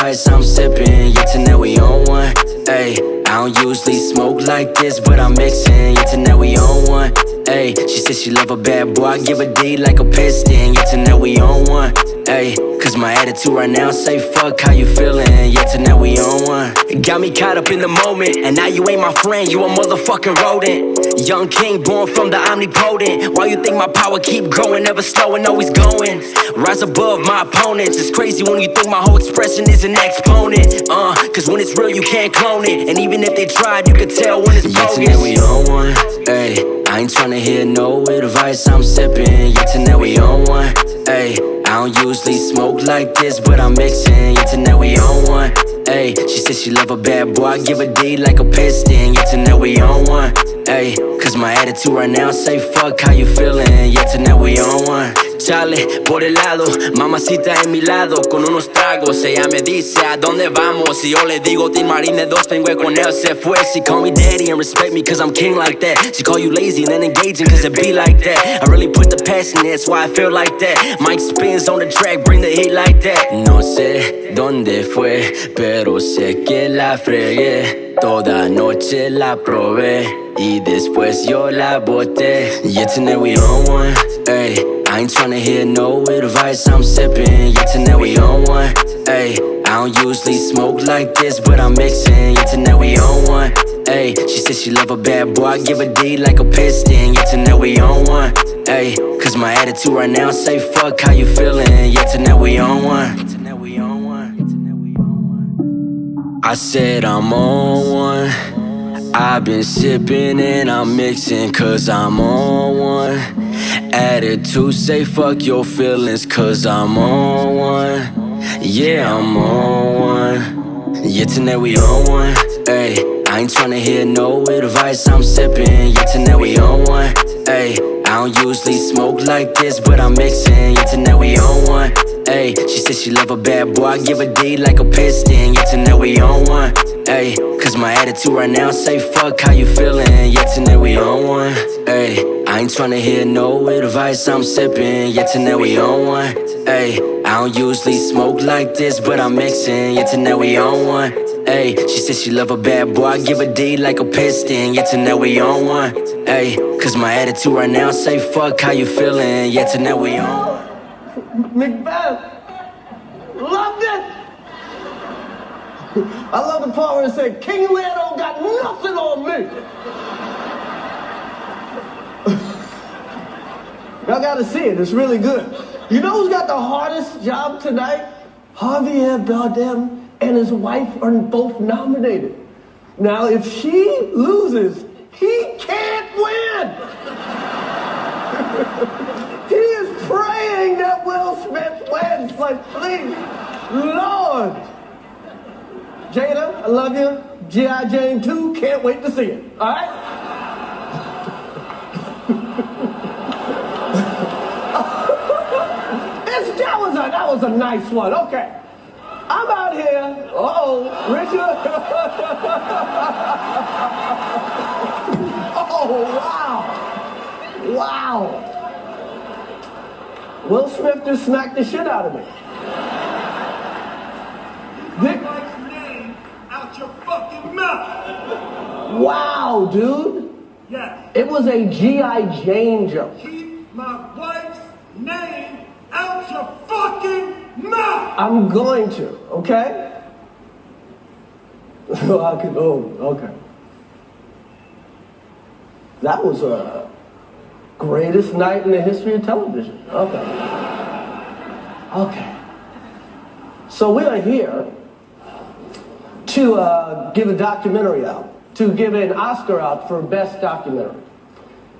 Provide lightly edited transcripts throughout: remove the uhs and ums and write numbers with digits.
advice I'm sipping. Yeah, tonight we on one. Ayy, I don't usually smoke like this, but I'm mixing. Yeah, tonight we on one. Ayy, she said she love a bad boy, I give a D like a piston. Yeah, tonight we on one. Ayy, cause my attitude right now say fuck how you feeling. Yeah, tonight we on one. Got me caught up in the moment, and now you ain't my friend, you a motherfucking rodent. Young king born from the omnipotent. Why you think my power keep growing, never slowing, always going? Rise above my opponents. It's crazy when you think my whole expression is an exponent. Cause when it's real you can't clone it, and even if they tried you could tell when it's bogus. Yeah, tonight we on one. Ayy, I ain't tryna hear no advice I'm sipping. Yeah, tonight we on one. Ayy, I don't usually smoke like this, but I'm mixing. Yeah, tonight we on one. Ayy, she said she love a bad boy, I give a D like a piston. Yeah, tonight we on one. Ayy, cause my attitude right now say fuck how you feeling. Yeah, tonight we on one. Chale, por el lado, mamacita en mi lado, con unos tragos, ella me dice a dónde vamos, y yo le digo Tin Marine 2, vengo con él, se fue. She call me daddy and respect me cause I'm king like that. She call you lazy and then engaging cause it be like that. I really put the passion in, that's why I feel like that. Mike spins on the track, bring the heat like that. No sé dónde fue, pero sé que la fregué. Toda noche la probé y después yo la boté. Yeah, tonight we on one. Ayy, I ain't tryna hear no advice I'm sipping. Yeah, tonight we on one. Ayy, I don't usually smoke like this, but I'm mixing. Yeah, tonight we on one. Ayy, she said she love a bad boy, I give a D like a piston. Yeah, tonight we on one. Ayy, cause my attitude right now say fuck how you feeling. Yeah, tonight we on one. I said I'm on one. I've been sipping and I'm mixing cause I'm on one. Attitude say fuck your feelings cause I'm on one. Yeah, I'm on one. Yeah, tonight we on one. Ayy, I ain't tryna hear no advice I'm sipping. Yeah, tonight we on one. Ayy, I don't usually smoke like this, but I'm mixing. Yeah, tonight we on one. Ayy, she said she love a bad boy, I give a D like a piston. Yeah, tonight we on one. Ayy, cause my attitude right now say fuck how you feeling. Yeah, tonight we on one. Ayy, I ain't tryna hear no advice I'm sipping. Yeah, tonight we on one. Ayy, I don't usually smoke like this, but I'm mixing. Yeah, tonight we on one. Ayy, she said she love a bad boy, I give a D like a piston. Yeah, tonight we on one. Ayy, cause my attitude right now say fuck how you feeling. Yeah, tonight we on one. Macbeth, loved it. I love the part where it said, King Lear don't got nothing on me. Y'all gotta see it, it's really good. You know who's got the hardest job tonight? Javier Bardem and his wife are both nominated. Now, if she loses, he can't win. He is praying that Will Smith wins. Like, please, Lord. Jada, I love you. G.I. Jane 2, can't wait to see it. All right? That was a nice one. Okay. I'm out here. Uh-oh, Richard. Oh, wow. Wow. Will Smith just smacked the shit out of me. Take my name out your fucking mouth. Wow, dude. Yes. It was a G.I. Jane joke. Keep my wife's name out your fucking mouth. I'm going to, okay? Okay. That was a greatest night in the history of television. Okay. Okay. So we are here to give a documentary out, to give an Oscar out for Best Documentary.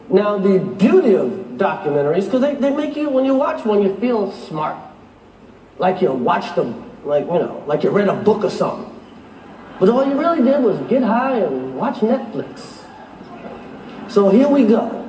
Now, the beauty of documentaries, because they make you, when you watch one, you feel smart. Like you watched them, like you read a book or something. But all you really did was get high and watch Netflix. So here we go.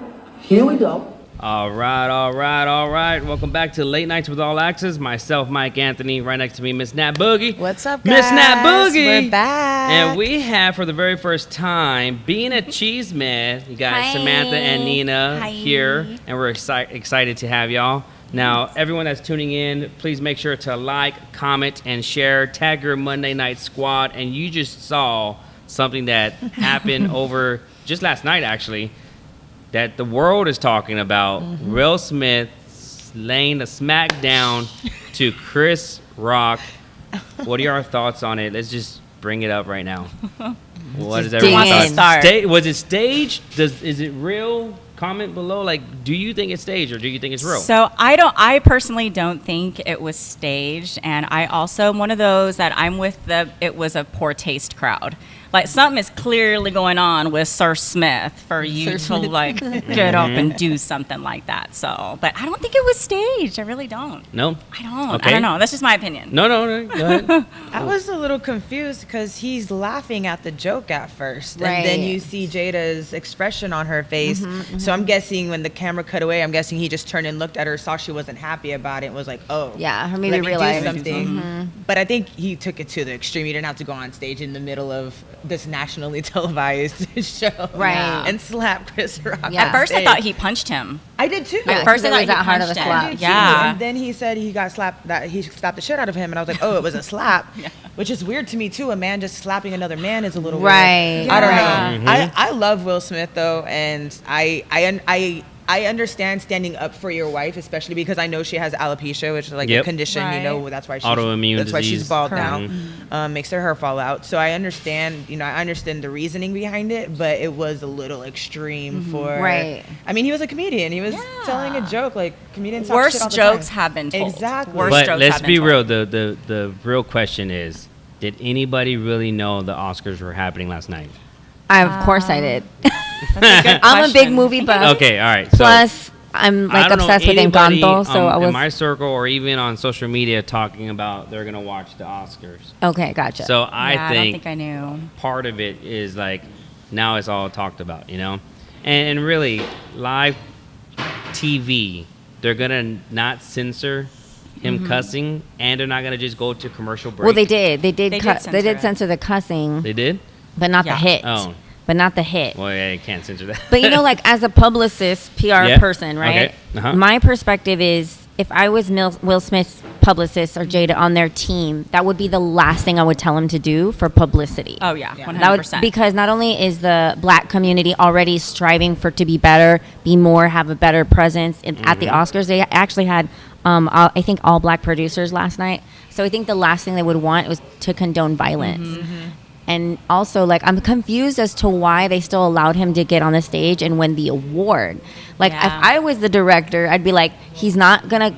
All right. Welcome back to Late Nights with All Access. Myself, Mike Anthony. Right next to me, Miss Nat Boogi. What's up, guys? Miss Nat Boogi. We're back. And we have, for the very first time, Bean Chisme. You got Hi. Samantha and Nina Hi. here. And we're excited to have y'all. Now, everyone that's tuning in, please make sure to like, comment, and share. Tag your Monday Night Squad. And you just saw something that happened over just last night, actually, that the world is talking about. Will Smith laying the smackdown to Chris Rock. What are your thoughts on it? Let's just bring it up right now. What is everyone's thoughts? Was it staged? Is it real? Comment below. Like, do you think it's staged or do you think it's real? So I personally don't think it was staged, and I also am one of those that I'm with it was a poor taste crowd. Like, something is clearly going on with Sir Smith for you to like get up and do something like that. So, but I don't think it was staged. I really don't. No? I don't. Okay. I don't know. That's just my opinion. No. Go ahead. I was a little confused because he's laughing at the joke at first. Right. And then you see Jada's expression on her face. So I'm guessing when the camera cut away, I'm guessing he just turned and looked at her, saw she wasn't happy about it, and was like, oh. Yeah, or maybe let me realized do something. But I think he took it to the extreme. He didn't have to go on stage in the middle of this nationally televised show. Right. And slap Chris Rock. Yeah. At first, I thought he punched him. I did too. Yeah, At first, I it thought was he that hard of a punched slap. him. I did too. Yeah. And then he said he got slapped, that he slapped the shit out of him, and I was like, oh, it was a slap. Which is weird to me too. A man just slapping another man is a little Right. weird. I don't Yeah. know. I love Will Smith though, and I understand standing up for your wife, especially because I know she has alopecia, which is like a condition, Right. you know, that's why she's Autoimmune that's why disease. she's bald now. Makes her hair fall out. So I understand, I understand the reasoning behind it, but it was a little extreme for Right. I mean, he was a comedian. He was telling a joke, like comedians talk Worst shit all the jokes time. have been told. Exactly. Worst But jokes let's have been be told. real. The real question is, did anybody really know the Oscars were happening last night? Of course I did. Good I'm a big question. movie buff. Okay, all right. So Plus, I'm I like don't know obsessed with anybody, Encanto, so I in was my circle or even on social media talking about they're gonna watch the Oscars. okay. Gotcha. So Yeah, I don't think think I knew. part of it is like now it's all talked about, and really live TV, they're gonna not censor him cussing, and they're not gonna just go to commercial break. well, they did. They did. They did They censor did it. censor the cussing, They did. but not the Yeah. hit. Oh. But not the hit. Well, yeah, you can't censor that. But like as a publicist, PR Yeah. person, right? Okay. Uh-huh. My perspective is, if I was Will Smith's publicist or Jada on their team, that would be the last thing I would tell him to do for publicity. Oh yeah, 100%. That would, because not only is the black community already striving to be better, be more, have a better presence at the Oscars. They actually had, I think, all black producers last night. So I think the last thing they would want was to condone violence. And also, like, I'm confused as to why they still allowed him to get on the stage and win the award. Like, if Yeah. I was the director, I'd be like, he's not going to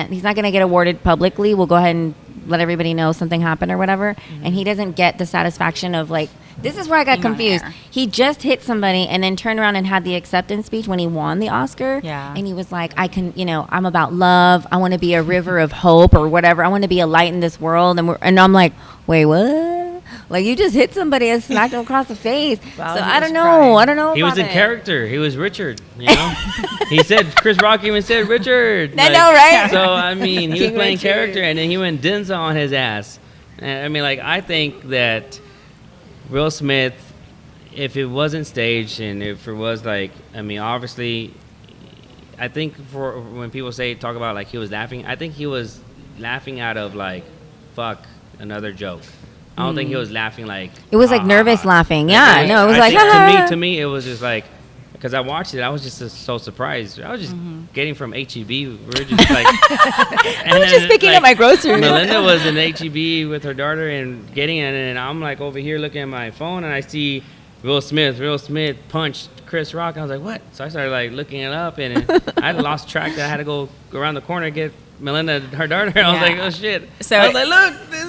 he's not going to get awarded publicly. We'll go ahead and let everybody know something happened or whatever. And he doesn't get the satisfaction of, like, this is where I got Being on confused. air. He just hit somebody and then turned around and had the acceptance speech when he won the Oscar. Yeah. And he was like, I'm about love. I want to be a river of hope or whatever. I want to be a light in this world. And I'm like, wait, what? Like, you just hit somebody and smacked him across the face. Wow, So he I was don't know. crying. I don't know. He was in about it. character. He was Richard. He said Chris Rock even said Richard. I know, right? So I mean, he was King playing Richard. character, and then he went Denzel on his ass. And I mean, like, I think that Will Smith, if it wasn't staged and if it was like, I mean, obviously, I think for when people talk about like he was laughing, I think he was laughing out of like, fuck, another joke. I don't think he was laughing like. It was like nervous laughing. Yeah, Like, no, it was I like, think to me, it was just like, because I watched it, I was just so surprised. I was just getting from HEB. We were just like, I was just picking up my groceries. Melinda was in HEB with her daughter and getting it, and I'm like over here looking at my phone, and I see Will Smith punched Chris Rock. I was like, what? So I started like looking it up, and I had lost track that I had to go around the corner and get Melinda her daughter. I was Yeah. like, oh shit. So I was like,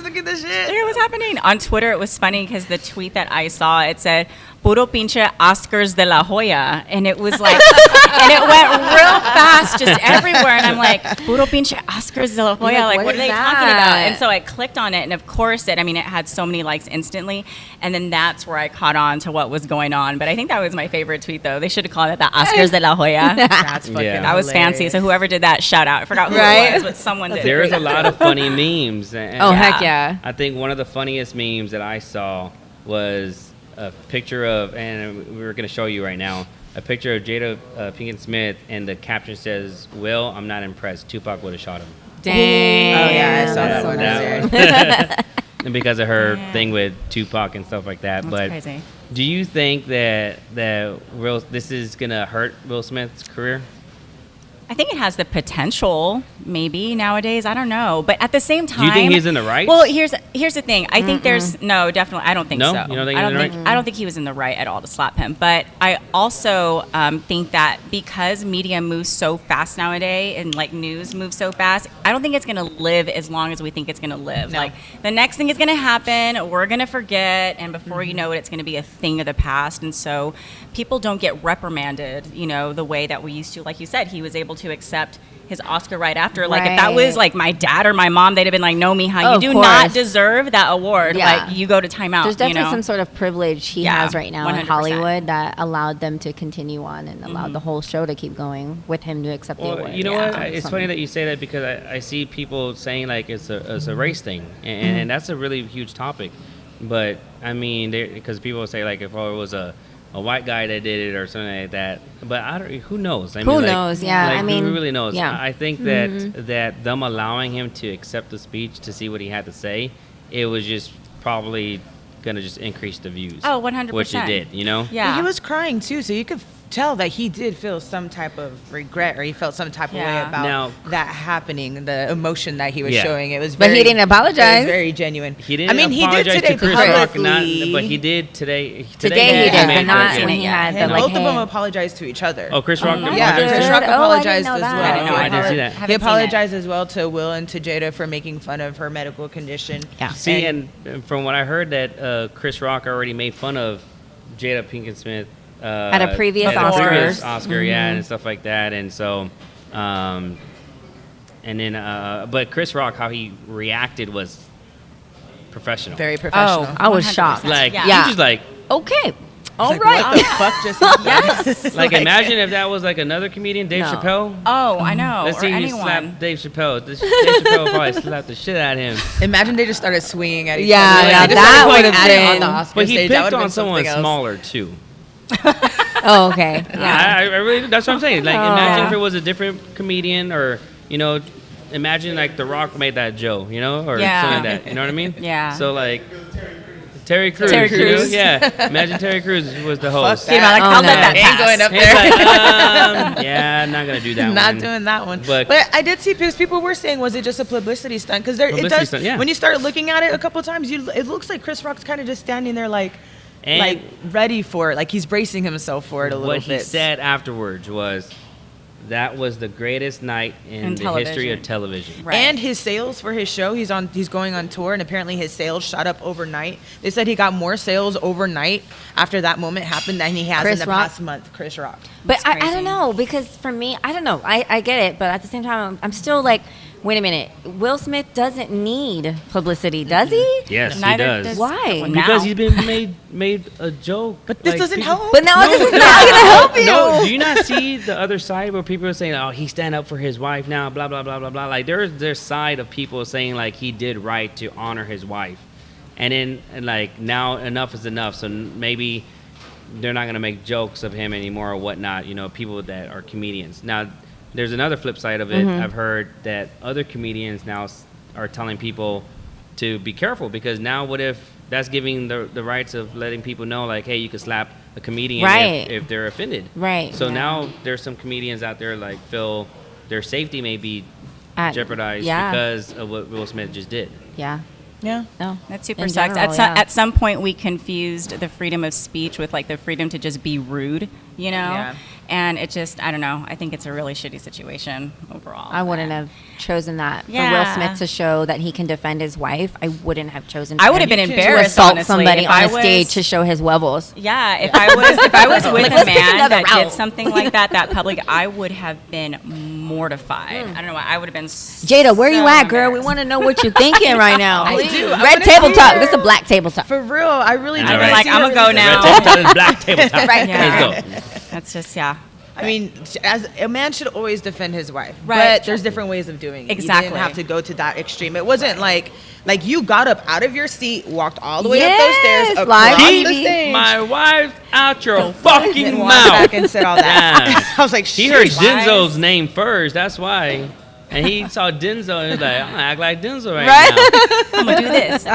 look at this shit. Here, what's happening on Twitter? It was funny because the tweet that I saw, it said "Puro pinche Oscars de la Hoya," and it was like, and it went real fast, just everywhere. And I'm like, "Puro pinche Oscars de la Hoya." like, Like, what what is are they that? talking about? And so I clicked on it, and of course, it had so many likes instantly. And then that's where I caught on to what was going on. But I think that was my favorite tweet, though. They should have called it the Oscars de la Hoya. That's fucking Yeah. That was fancy. So whoever did that, shout out. I forgot who Right? it was, but someone did. There's a lot of funny memes. And oh, heck yeah. I think one of the funniest memes that I saw was a picture of, and we were going to show you right now, a picture of Jada Pinkett Smith, and the caption says, "Will, I'm not impressed. Tupac would have shot him." Dang. Oh yeah, I saw that one. And because of her thing with Tupac and stuff like that. That's but crazy. do you think that this is gonna hurt Will Smith's career? I think it has the potential, maybe nowadays. I don't know, but at the same time, Do you think he's in the right? Well, here's the thing. I think there's no, definitely. I don't think No? so. You don't think I he's don't in the think I don't think he was in the right at all to slap him. But I also think that because media moves so fast nowadays and like news moves so fast, I don't think it's gonna live as long as we think it's gonna live. No. Like the next thing is gonna happen, we're gonna forget, and before you know it, it's gonna be a thing of the past. And so people don't get reprimanded, the way that we used to. Like you said, he was able to accept his Oscar right after. Like if that was like my dad or my mom, they'd have been like, "No, Mija, you do not deserve that award. Yeah. Like you go to timeout." There's definitely some sort of privilege he has right now 100%. in Hollywood that allowed them to continue on and allowed the whole show to keep going with him to accept the award. You know what? It's funny that you say that because I see people saying like it's a race thing, and that's a really huge topic. But I mean, because people say like if it was a white guy that did it or something like that, but who knows? Who knows? Yeah, like, I mean, who really knows? yeah. I think that them allowing him to accept the speech to see what he had to say, it was just probably gonna just increase the views. Oh, 100%. Which it did, Yeah. Well, he was crying too, so you could tell that he did feel some type of regret, or he felt some type of way about that happening. The emotion that he was showing, it was. But he didn't apologize. It was very genuine. He didn't. He did apologize today to Chris Rock, publicly. but he did today. Today he did, made but not the- when he had the And like. both of them hey. apologized to each other. Oh, Chris Rock. Yeah, did? Chris Rock Oh, I didn't apologized know as that. well. I didn't know. I didn't see that. He Haven't seen apologized as well to Will and to Jada for making fun of her medical condition. Yeah. See, and from what I heard, that Chris Rock already made fun of Jada Pinkett Smith At a previous Oscar, yeah, and stuff like that. And so, and then, but Chris Rock, how he reacted was professional. Very professional. I was 100%. shocked. Like, Yeah. he was just like, Okay. All Like, right. what the fuck just happened? Yes. like imagine if that was like another comedian, Dave No. Chappelle. Oh, I know. Let's or see you anyone. slap Dave Chappelle. Dave Chappelle probably slapped the shit out of him. Imagine they just started swinging at each Yeah, other. now They just that started going would've at it on been- the Oscar But he stage. That picked would've on been someone something else. smaller too. Oh, okay. Yeah. I really, that's what I'm saying. Like, imagine if it was a different comedian, or imagine like The Rock made that Joe, or Yeah. something like that. You know what I mean? Yeah. So like, Terry Crews. Terry Crews. Yeah. Imagine Terry Crews was the host. that. Like, Oh, I'll no. let that Ain't pass. going up He's there. like, yeah, I'm not gonna do that. Not one. doing that one. But- But I did see, because people were saying, was it just a publicity stunt? Because it Publicity does. stunt, yeah. When you start looking at it a couple times, it looks like Chris Rock's kind of just standing there, like And ready for it, like he's bracing himself for it a little what bit. he said afterwards was, that was the greatest night in the history of television. Right. And his sales for his show, he's going on tour, and apparently his sales shot up overnight. They said he got more sales overnight after that moment happened than he has Chris in the Rock? past month. Chris Rock. But I crazy. don't know, because for me, I don't know. I get it, but at the same time, I'm still like, wait a minute. Will Smith doesn't need publicity, does he? Yes, Neither he does. does- Why? Well, Because now. he's been made a joke. But this Like, doesn't people- help. But now this is not going to help you. No, do you not see the other side where people are saying, "Oh, he stand up for his wife now," blah blah blah blah blah. Like there's side of people saying like he did right to honor his wife, and then like now enough is enough. So maybe they're not gonna make jokes of him anymore or whatnot. People that are comedians. Now there's another flip side of it. I've heard that other comedians now are telling people to be careful, because now what if that's giving the rights of letting people know, like, hey, you can slap a comedian Right. if they're offended. Right. So now there's some comedians out there like feel their safety may be jeopardized yeah. because of what Will Smith just did. Yeah. Yeah. No. That super In sucks. general, yeah. At some point, we confused the freedom of speech with like the freedom to just be rude, Yeah. And it just, I don't know. I think it's a really shitty situation overall. I wouldn't have chosen that. For Will Yeah. Smith to show that he can defend his wife, I wouldn't have chosen I would have been to embarrassed, assault honestly, somebody if on I a stage was- to show his levels. Yeah, if I was with Like, a let's pick man another that did route. something like that public, I would have been mortified. I don't know why. I would have been. Jada, where you so at, girl? We embarrassed. want to know what you're thinking right now. I Please. do. I Red wanna table see talk. her. This is a black table talk. For real, I really All do. right. Like, I'ma go now. Red table, black tabletop. Right. Yeah. Let's go. That's just, yeah. I mean, as a man should always defend his wife, Right. but there's different ways of doing it. Exactly. You didn't have to go to that extreme. It wasn't like you got up out of your seat, walked all the way up those stairs, Yes, across live the TV. stage, My wife out your fucking and walked mouth. back and said all that. Yeah. I was like, He heard "Shit, Denzel's name first. That's why. And he saw Denzel and he was like, I'm gonna act like Denzel right, now. I'm gonna do this.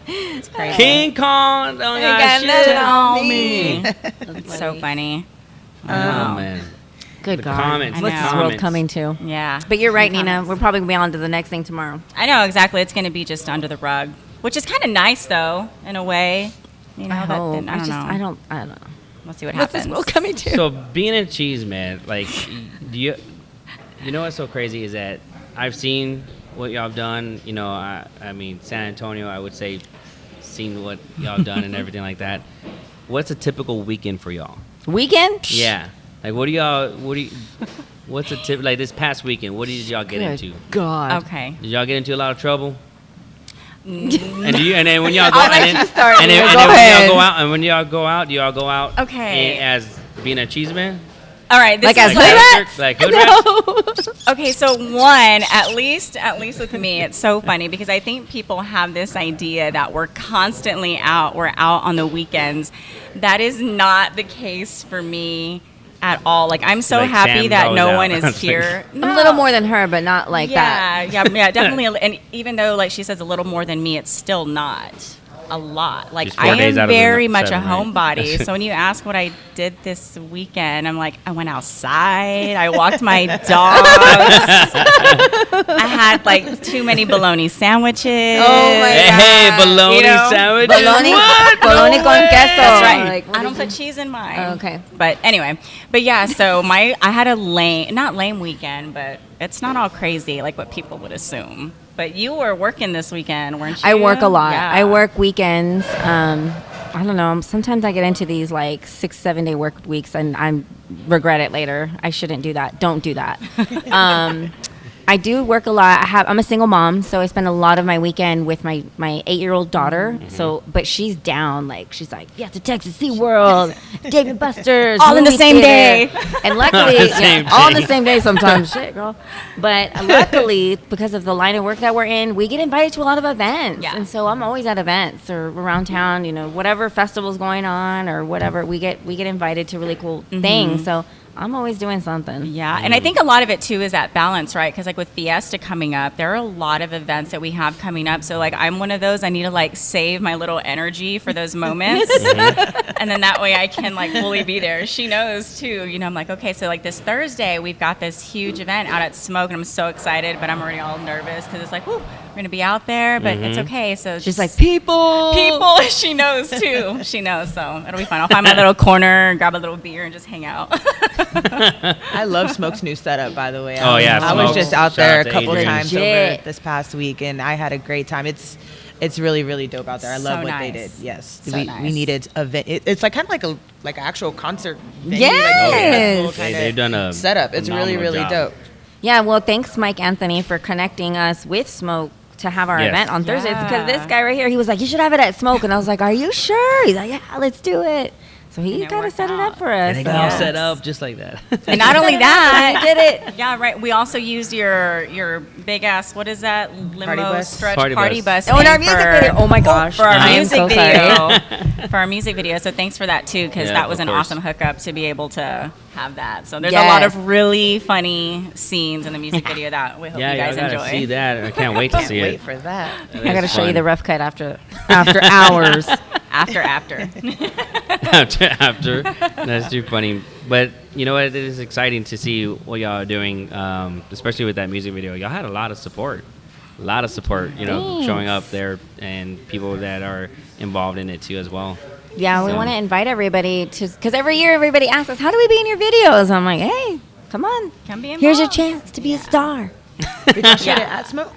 It's crazy. King Kong don't got shit on me. It's so funny. Oh man. Good The God. comments. I What's know. this world coming to? Yeah. But you're right, Nina. Comments. We're probably going to be on to the next thing tomorrow. I know exactly. It's gonna be just under the rug, which is kind of nice though, in a way. You know, I that, hope. I don't know. I don't know. We'll see what What's happens. this world coming to? So being a cheese man, like, do you know what's so crazy is that I've seen what y'all have done. You know, I mean, San Antonio, I would say, seen what y'all have done and everything like that. What's a typical weekend for y'all? Weekend? Yeah. Like, what's a tip, like this past weekend, what did y'all get into? God. Okay. Did y'all get into a lot of trouble? And then when y'all go, I'll let and then, you start. and then, Go and then when ahead. y'all go out, and when y'all go out, do y'all go out Okay. as being a cheese man? All right. This Like is as Like hood rats? Like hood rats? Okay, so one, at least with me, it's so funny because I think people have this idea that we're constantly out, we're out on the weekends. That is not the case for me at all. Like, I'm so Like, happy Sam's that always no out. one is here. I'm a little more than her, but not like that. Yeah, definitely. And even though, like she says, a little more than me, it's still not a lot. Like, She's 4 I days am out of the very much a 7, right? homebody. So when you ask what I did this weekend, I'm like, I went outside. I walked my dogs. I had like too many bologna sandwiches. Oh my Hey, bologna You know, sandwiches? Bologna, What? bologna No con way. queso. That's right. Like, what I don't did put cheese in mine. Oh, okay. But anyway, yeah. So I had a not lame weekend, but it's not all crazy like what people would assume. But you were working this weekend, weren't you? I work a lot. Yeah. I work weekends. I don't know. Sometimes I get into these like 6-7 day work weeks and I regret it later. I shouldn't do that. Don't do that. I do work a lot. I'm a single mom, so I spend a lot of my weekend with my 8-year-old daughter. So, but she's down. Like, she's like, yeah, to Texas SeaWorld, Dave & Buster's, All in the movie same theater. day. And luckily, same all in day. the same day sometimes. Shit, girl. But luckily, because of the line of work that we're in, we get invited to a lot of events. Yeah. And so I'm always at events or around town, you know, whatever festival's going on or whatever, we get invited to really cool things. So I'm always doing something. Yeah, and I think a lot of it too is that balance, right? Because like with Fiesta coming up, there are a lot of events that we have coming up. So like I'm one of those, I need to like save my little energy for those moments, and then that way I can like fully be there. She knows too. You know, I'm like, okay, so like this Thursday we've got this huge event out at Smoke, and I'm so excited, but I'm already all nervous because it's like, whoo, we're gonna be out there, but it's okay. So She's just like, people. She knows too. She knows, so it'll be fun. I'll find my little corner, grab a little beer, and just hang out. I love Smoke's new setup, by the way. Oh, yeah, I was Smoke. just out Shout there out a to couple Adrian. times Legit. over this past week, and I had a great time. It's really, really dope out there. I love So what they nice. did. Yes, So we nice. needed a it's like kind of like an actual concert venue, Yes. like They've done a setup. It's really, phenomenal really job. dope. Yeah, well, thanks, MikeAnthony, for connecting us with Smoke to have our Yes. event on Thursdays. Because Yeah. this guy right here, he was like, you should have it at Smoke. And I was like, are you sure? He's like, yeah, let's do it. So he And it kind of worked set it out. up for us. And they so- got all Yes. set up just like that. And not only that, He did it. Yeah, right. We also used your big ass. What is that limo Party bus? stretch Party party bus. bus? Oh, and thing our music for- video. Oh my gosh. For our I am music so video. For our music video. So thanks for that too, because Yeah, that was of an course. awesome hookup to be able to have that. So there's a lot Yes. of really funny scenes in the music video that we hope Yeah, you guys y'all gotta enjoy. see that. I can't wait to see Wait it. for that. I got to show you the rough cut after hours. After. after. That's too funny. But you know what? It is exciting to see what y'all are doing, especially with that music video. Y'all had a lot of support. You know, Thanks. showing up there and people that are involved in it too as well. Yeah, we So- want to invite everybody to, because every year everybody asks us, how do we be in your videos? I'm like, hey, come on. Come be Here's your involved. chance to be a star. Did you shoot it at Smoke?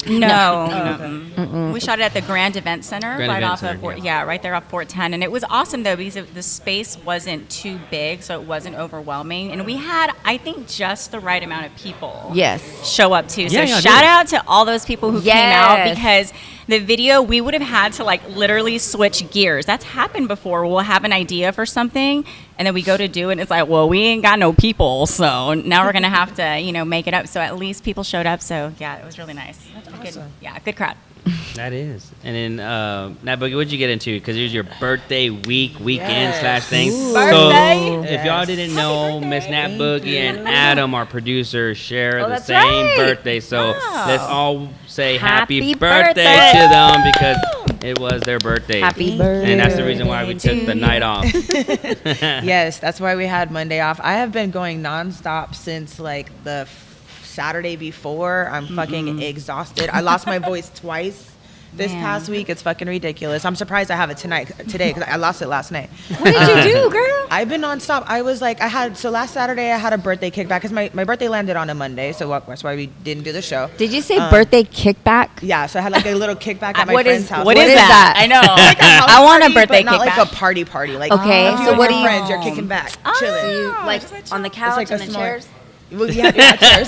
No. We shot it at the Grand Event Center, Grand right Event off Center, of Fort, yeah. right there off Fort 10, and it was awesome though because the space wasn't too big, so it wasn't overwhelming, and we had, I think, just the right amount of people. Yes. Show up too. Yeah, So y'all shout did. out to all those people who came out Yes. because The video, we would have had to like literally switch gears. That's happened before. We'll have an idea for something, and then we go to do it, and it's like, well, we ain't got no people, so now we're gonna have to, make it up. So at least people showed up. So yeah, it was really nice. That's awesome. Good crowd. That is. And then, Nat Boogie, what'd you get into? Because it was your birthday weekend / thing. Birthday? So if y'all didn't know, Miss Nat Boogie and Adam, our producer, share the that's same right. birthday. So let's all say happy Happy birthday birthday. to them because it was their birthday. Happy birthday. And that's the reason why we took the night off. Yes, that's why we had Monday off. I have been going nonstop since like the Saturday before. I'm fucking exhausted. I lost my voice twice this past week. It's fucking ridiculous. I'm surprised I have it today because I lost it last night. What did you do, girl? I've been nonstop. I was like, last Saturday I had a birthday kickback because my birthday landed on a Monday, so that's why we didn't do the show. Did you say birthday kickback? Yeah, so I had like a little kickback at my friend's house. What is that? I know. Like a house I want a party, birthday but not kickback. like a party. Like Okay, you so and what your do you- friends, you're kicking back, chilling. So you like on the couch like and a the small- chairs? Well, yeah, cheers.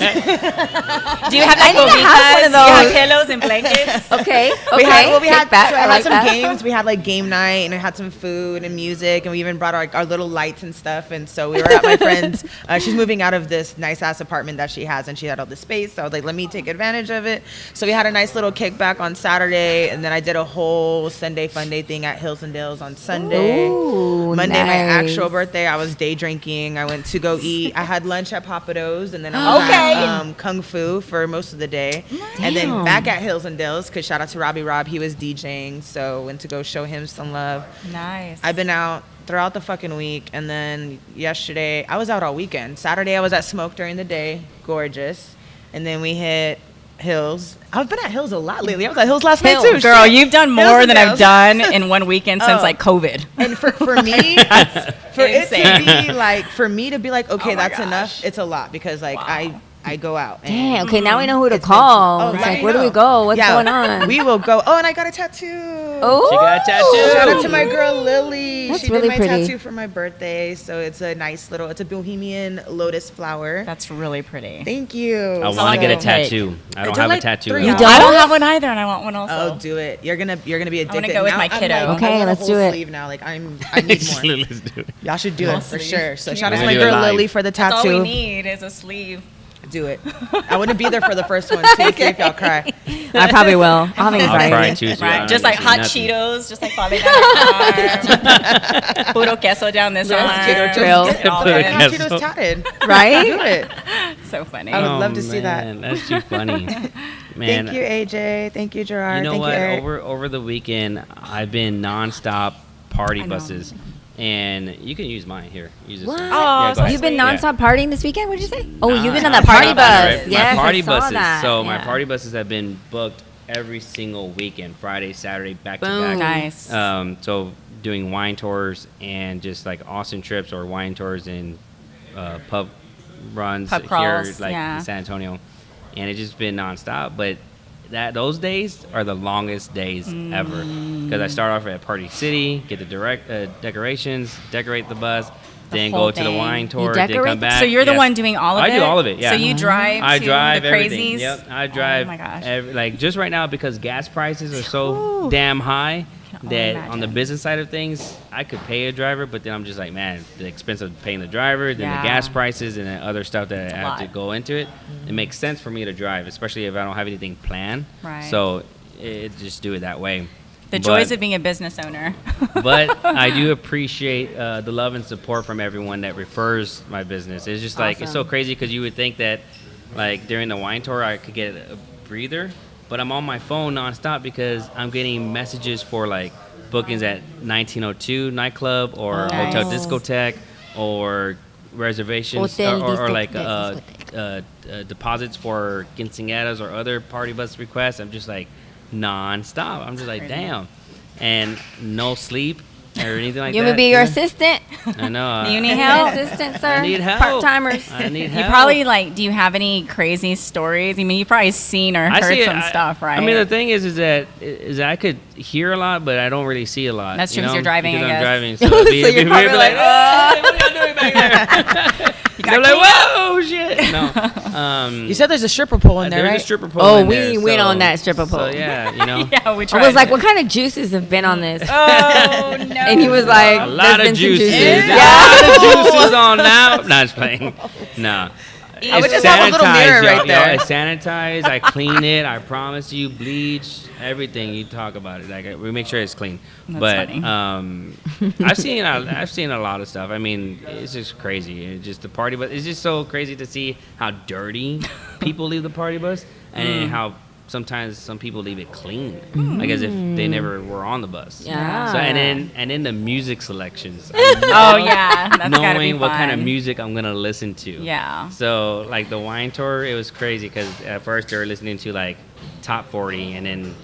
Do you have like I need to have one of cobitas? Do you have those. pillows and blankets? Okay. We had kickback. so I I had like some that. games. We had like game night, and I had some food and music, and we even brought our little lights and stuff. And so we were at my friend's. She's moving out of this nice ass apartment that she has, and she had all the space. So I was like, let me take advantage of it. So we had a nice little kickback on Saturday, and then I did a whole Sunday fun day thing at Hills and Dales on Sunday. Ooh, Monday, my nice. actual birthday, I was day drinking. I went to go eat. I had lunch at Papado's, and then I was at Kung Fu for most of the day. And then back at Hills and Dales, because shout out to Robbie Rob, he was DJing, so went to go show him some love. Nice. I've been out throughout the fucking week, and then yesterday, I was out all weekend. Saturday, I was at Smoke during the day, gorgeous. And then we hit Hills. I've been at Hills a lot lately. I was at Hills last night too. Girl, Shit. you've done Hills more and than I've Dales. done in one weekend since like COVID. And for me, for it insane. to be like, for me to be like, okay, that's enough, it's a lot because like I go out. And Dang, okay, now we know who to it's call. Oh, It's right. like, where do we go? What's Yeah, going on? We will go. Oh, and I got a tattoo. Oh, She got a tattoo. Shout out to my girl Lily. That's she really did my pretty. tattoo for my birthday, so it's a nice little. It's a bohemian lotus flower. That's really pretty. Thank you. I want to long get a it'll take. tattoo. I don't do have a like tattoo. 3 You hours. don't? I don't have one either, and I want one also. Oh, do it. You're gonna be addicted. wanna go with Now my I'm kiddo. like, Okay, I want a let's whole do it. Sleeve now. Like I need more. Let's do it. Y'all should do it for sure. So shout out We're to my gonna do it girl live. Lily for the That's all we tattoo. need is a sleeve. Do it. I wouldn't be there for the first one too. See if y'all cry. I probably will. I'll have I'll anxiety. cry too. So I Right, don't just have like to hot see nothing. Cheetos, just like falling down the arm. Puro queso down this arm. Cheeto Real. chips. Get all Puro in. queso. Cheetos tatted. Right? Do it. So funny. I would love to see that. Man, that's too funny. Man, Thank you, AJ. Thank you, Gerard. you know Thank what? you, Eric. Over the weekend, I've been nonstop party I know. buses, and you can use mine here. Use this What? one. Oh, Yeah, go so ahead. You've been Yeah. nonstop partying this weekend? What did you say? Oh, you've been on Nah, that party my bus. Yes, my party I saw buses. that. So my Yeah. party buses have been booked every single weekend, Friday, Saturday, back Boom. to back. Nice. So doing wine tours and just like Austin trips or wine tours and pub runs Pub here, crawls, like yeah. in San Antonio, and it's just been nonstop. But those days are the longest days ever because I start off at Party City, get the decorations, decorate the bus, then whole go to the thing. wine You tour, then decorate come the- back. So you're the Yes. one doing all of it? I do all of it. Yeah. So you drive I to drive the everything. crazies? Yep, I drive. Oh my gosh. like just right now because gas prices are so Ooh. damn high only that on the imagine. business side of things, I could pay a driver, but then I'm just like, man, the expense of paying the driver, then Yeah. the gas prices, and then other stuff that I have to lot. go into it. It makes sense for me to drive, especially if I don't have anything planned. Right. So just do it that way. The But- joys of being a business owner. but I do appreciate the love and support from everyone that refers my business. It's just like it's so Awesome. crazy because you would think that like during the wine tour I could get a breather, but I'm on my phone nonstop because I'm getting messages for like bookings at 1902 nightclub or Nice. Hotel Discotheque or reservations Hotel or like Discotheque. deposits for quinceañeras or other party bus requests. I'm just like non-stop. I'm just like, crazy. damn. And no sleep or anything like You that. would be your assistant. I know. Do you need help? Assistant, sir. I need help. Part timers. I need You help. probably like. Do you have any crazy stories? I mean, you've probably seen or I heard see it. some stuff, right? I mean, the thing is that I could hear a lot, but I don't really see a lot. That's true, you 'cause know? you're driving, Because I I'm guess. driving, so, So it'd be you're weird, probably be like, like, "Oh, what are you doing back there?" They're like, "Whoa, shit!" No. You said there's a stripper pole in there, There's right? a stripper pole. Oh, in we there, went so- on that stripper pole. So yeah, you know. yeah, we I tried. was like, what kind of juices have been on this? Oh no! And he was like, A lot "There's of been some juices. Yeah. A lot of juices on now. No, just playing. No. I would just have a little mirror right there. It's sanitized. I clean it. I promise you, bleach everything. You talk about it. Like we make sure it's clean. That's but funny. I've seen a lot of stuff. I mean, it's just crazy. It's just the party bus. It's just so crazy to see how dirty people leave the party bus, and how sometimes some people leave it clean, like as if they never were on the bus. Yeah. So and then the music selections. Oh yeah, that's gotta be Knowing what kind of fun. music I'm gonna listen to. Yeah. So like the wine tour, it was crazy because at first they were listening to like top 40, and then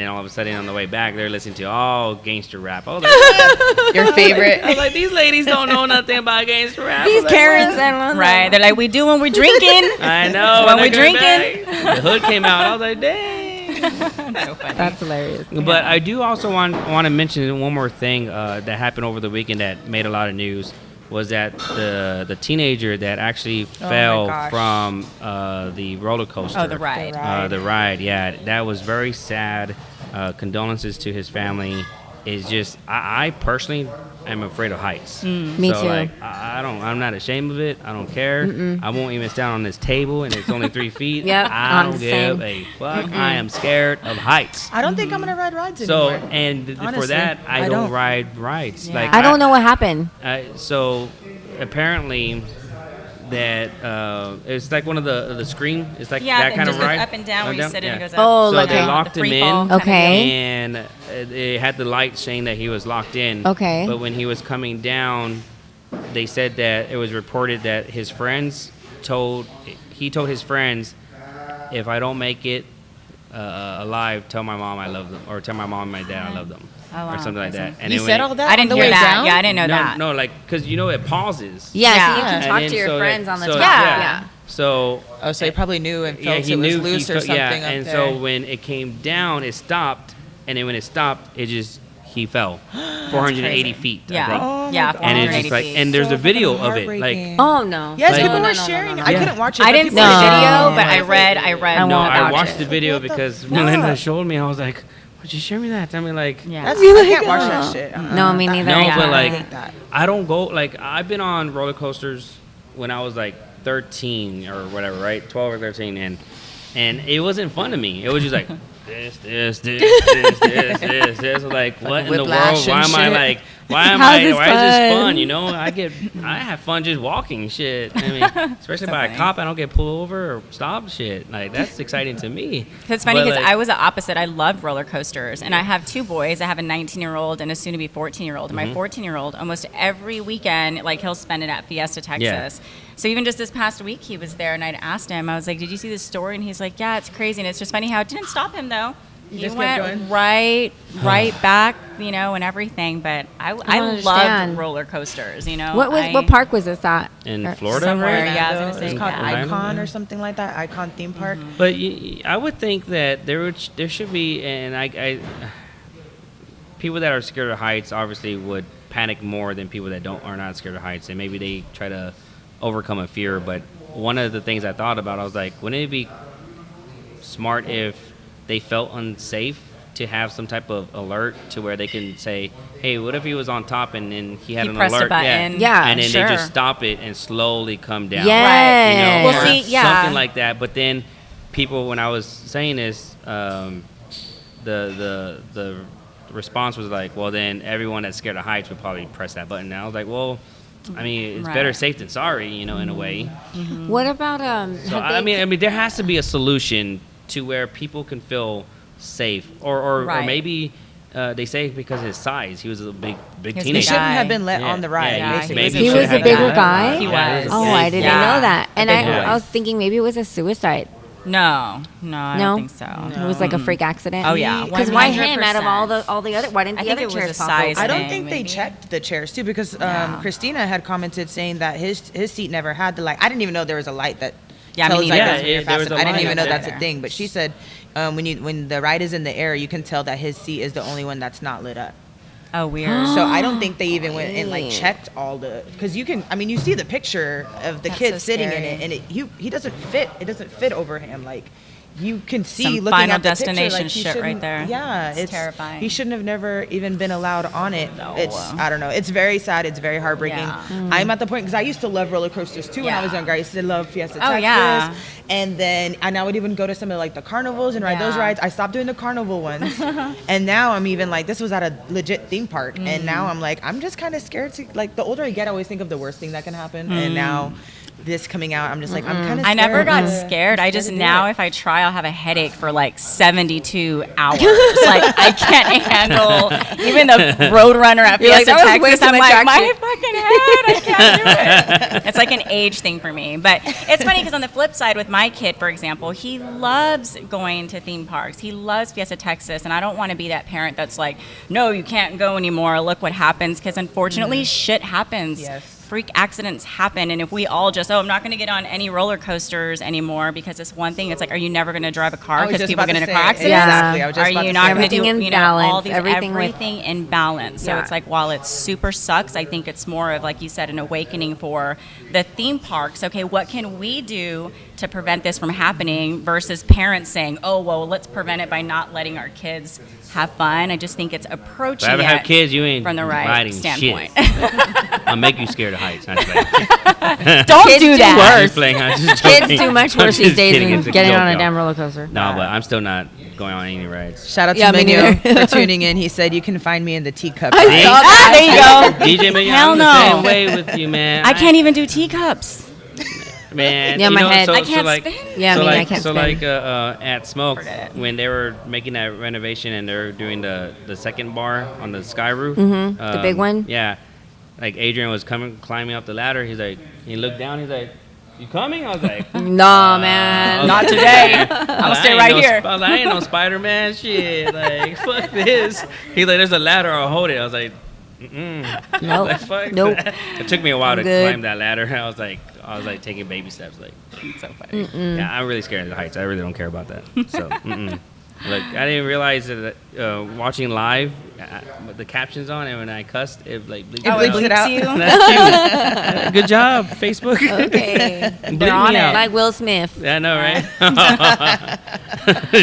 all of a sudden on the way back they're listening to all gangster rap. I was like, Your favorite. I was like, these ladies don't know nothing about gangster rap. I These was like, Karens, what? and Right. They're like, we do when we're drinking. I know. When they're we coming drinking. back, the hood came out. I was like, dang. So funny. That's hilarious. But I do also want to mention one more thing that happened over the weekend that made a lot of news. Was that the teenager that actually fell gosh. from the roller coaster? Oh, the ride. The ride, yeah, that was very sad. Condolences to his family. It's just I personally am afraid of heights. Me so, too. Like, I'm not ashamed of it. I don't care. I won't even stand on this table, and it's only 3 feet. Yep, I I'm don't the give same. a fuck. I am scared of heights. I don't think I'm gonna ride rides So anymore. and for Honestly, that I I don't don't. ride rides. Yeah. Like I don't know what happened. So apparently that it's like one of the screen. It's like Yeah, that it kind just of ride. goes up and down where you sit and it goes up. Oh, So like they a- locked the him free in. fall kind of Okay. And it had the light saying that he was locked in. Okay. But when he was coming down, they said that it was reported that his friends told his friends, if I don't make it alive, tell my mom I love them, or tell my mom and my dad I love them, Oh, wow, or something like crazy. that. And You then said when all that I on didn't the hear way that. down? Yeah, I didn't know no, that. no, like because it pauses. Yeah, Yeah. so you can And talk then to your so friends that- on the so, top. Yeah. So Oh, so he probably knew and yeah, felt he it was knew loose or something up and there. so when it came down, it stopped, and then when it stopped, he fell 480 crazy. feet. I Yeah. think. Oh my Yeah, God. And it's 480 just like, feet. and there's So a video fucking of it, like. heartbreaking. Oh no. Yes, Like- people No, were no, sharing. no, I no. couldn't watch it. I but didn't see people the were No. sharing video, it. but I read. I No, won't I watch watched it. the video What the because fuck? Melinda showed me. I was like, "Would you show me that?" I mean, like, Yeah. That's, I can't watch that shit. No, me neither. no, Yeah. but I like, hate that. I don't go. Like, I've been on roller coasters when I was like 13 or whatever, right? 12 or 13, and it wasn't fun to me. It was just like this. Like, what in the world? Whiplash Why and am I shit. like? Why How's this is this fun? fun? You know, I have fun just walking shit. I mean, especially by a funny. cop, I don't get pulled over or stopped shit. Like, that's exciting to me. It's funny But, because like, I was the opposite. I loved roller coasters, and I have two boys. I have a 19-year-old and a soon-to-be 14-year-old. And my 14-year-old, almost every weekend, like he'll spend it at Fiesta, Texas. So even just this past week, he was there, and I'd asked him. I was like, "Did you see this story?" And he's like, "Yeah, it's crazy." And it's just funny how it didn't stop him though. He just kept went going? right back, you know, and everything. But I don't loved understand. roller coasters. You know, What park was this at? In Or- Florida, somewhere, right? yeah, I was gonna say, It's called yeah. Orlando, Icon yeah. or something like that. Icon theme park. But I would think that there should be, and I people that are scared of heights obviously would panic more than people that are not scared of heights, and maybe they try to overcome a fear. But one of the things I thought about, I was like, wouldn't it be smart if they felt unsafe to have some type of alert to where they can say, hey, what if he was on top and then he had He an pressed a alert? button. Yeah, and then sure. they just stop it and slowly come down. Yes. You know, Well, or see, yeah. something like that. But then people, when I was saying this, the response was like, well, then everyone that's scared of heights would probably press that button. And I was like, well, I mean, it's Right. better safe than sorry, you know, in a way. What about So I mean, there has to be a solution to where people can feel safe, or Right. maybe they say because of his size, he was a big He was a He teenager. shouldn't guy. have been let Yeah. on the ride. Yeah, basically. maybe He should was have a bigger had- guy? He Yeah, was. Oh, yeah, I didn't Yeah. know that. And big I boy. was thinking maybe it was a suicide. No, I No? don't think so. It was like a freak accident. Oh, yeah, Because why him 100%. out of all the other? Why didn't I the think other it was chairs a pop size open? I don't thing, think they maybe. checked the chairs too because Yeah. Christina had commented saying that his seat never had the light. I didn't even know there was a light that Yeah, me tells neither. like Yeah, this when you're there was fast. a I didn't light even know there. that's a thing. But she said when the ride is in the air, you can tell that his seat is the only one that's not lit up. Oh, weird. So I don't think they even went and like Wait. checked all the because you can. I mean, you see the picture of the That's kid so sitting in scary. it, and he doesn't fit. It doesn't fit over him. Like you can see Some looking Final at the picture, Destination like, he shit right shouldn't- there. Yeah, It's terrifying. He shouldn't have never even been allowed on it. No. It's I don't know. It's very sad. It's very heartbreaking. Yeah. I'm at the point because I used to love roller coasters too when I was Yeah. younger. I used to love Fiesta Oh, Texas, yeah. and then I would even go to some of like the carnivals and ride those Yeah. rides. I stopped doing the carnival ones, and now I'm even like this was at a legit theme park, and now I'm like I'm just kind of scared to like the older I get, I always think of the worst thing that can happen, and now this coming out, I'm just like I'm kind of. I never got scared. I just now, if I try, I'll have a headache for like 72 hours. Like I can't handle even the Roadrunner at You're like, Fiesta that was way Texas. too I'm much like, my action. fucking head, I can't do it. It's like an age thing for me. But it's funny because on the flip side, with my kid, for example, he loves going to theme parks. He loves Fiesta Texas, and I don't want to be that parent that's like, no, you can't go anymore. Look what happens, because unfortunately, shit happens. Yes. Freak accidents happen, and if we all just I'm not going to get on any roller coasters anymore because it's one thing. It's like, are you never going to drive a car I was because just people about get in to a car say, accident? exactly. I was just Are about you to not say going to Everything do in all balance, these everything in balance? So Yeah. it's like while it super sucks, I think it's more of, like you said, an awakening for the theme parks. Okay, what can we do to prevent this from happening versus parents saying, oh well, let's prevent it by not letting our kids have fun. I just think it's approaching If I ever it have kids, you ain't from the right riding standpoint. shit. I'll make you scared of heights. That's right. Don't Kids do do that. worse. Kids do much worse these days than getting on a damn roller coaster. No, but I'm still not going on any rides. Shout out to Yeah, me Miguel neither. for tuning in. He said you can find me in the teacup. I ride. saw that. There you go. DJ Miguel, Hell I'm no. the same way with you, man. I can't even do teacups. Man, Yeah, you my know, head. So, I so can't like, spin. Yeah, so I mean, I like, can't so spin. like at Smoke, Forget it. when they were making that renovation and they're doing the second bar on the sky roof, The big one? Yeah, like Adrian was climbing up the ladder. He's like, he looked down. He's like, "You coming?" I was like, No, man. Not today. I'm gonna stay right here. I ain't no Spider-Man shit. Like, fuck this. He's like, "There's a ladder. I'll hold it." I was like, Nope. like, fuck Nope. that. It took me a while I'm to good. climb that ladder. I was like taking baby steps. Like, It's so funny. yeah, I'm really scared of the heights. I really don't care about that. So, Look, I didn't realize that watching live, with the captions on, and when I cussed, it like bleeped Oh, it bleeps it out. you? That's cute. Good job, Facebook. Okay. Bleep They're on me it. out. Like Will Smith. Yeah, I know, right?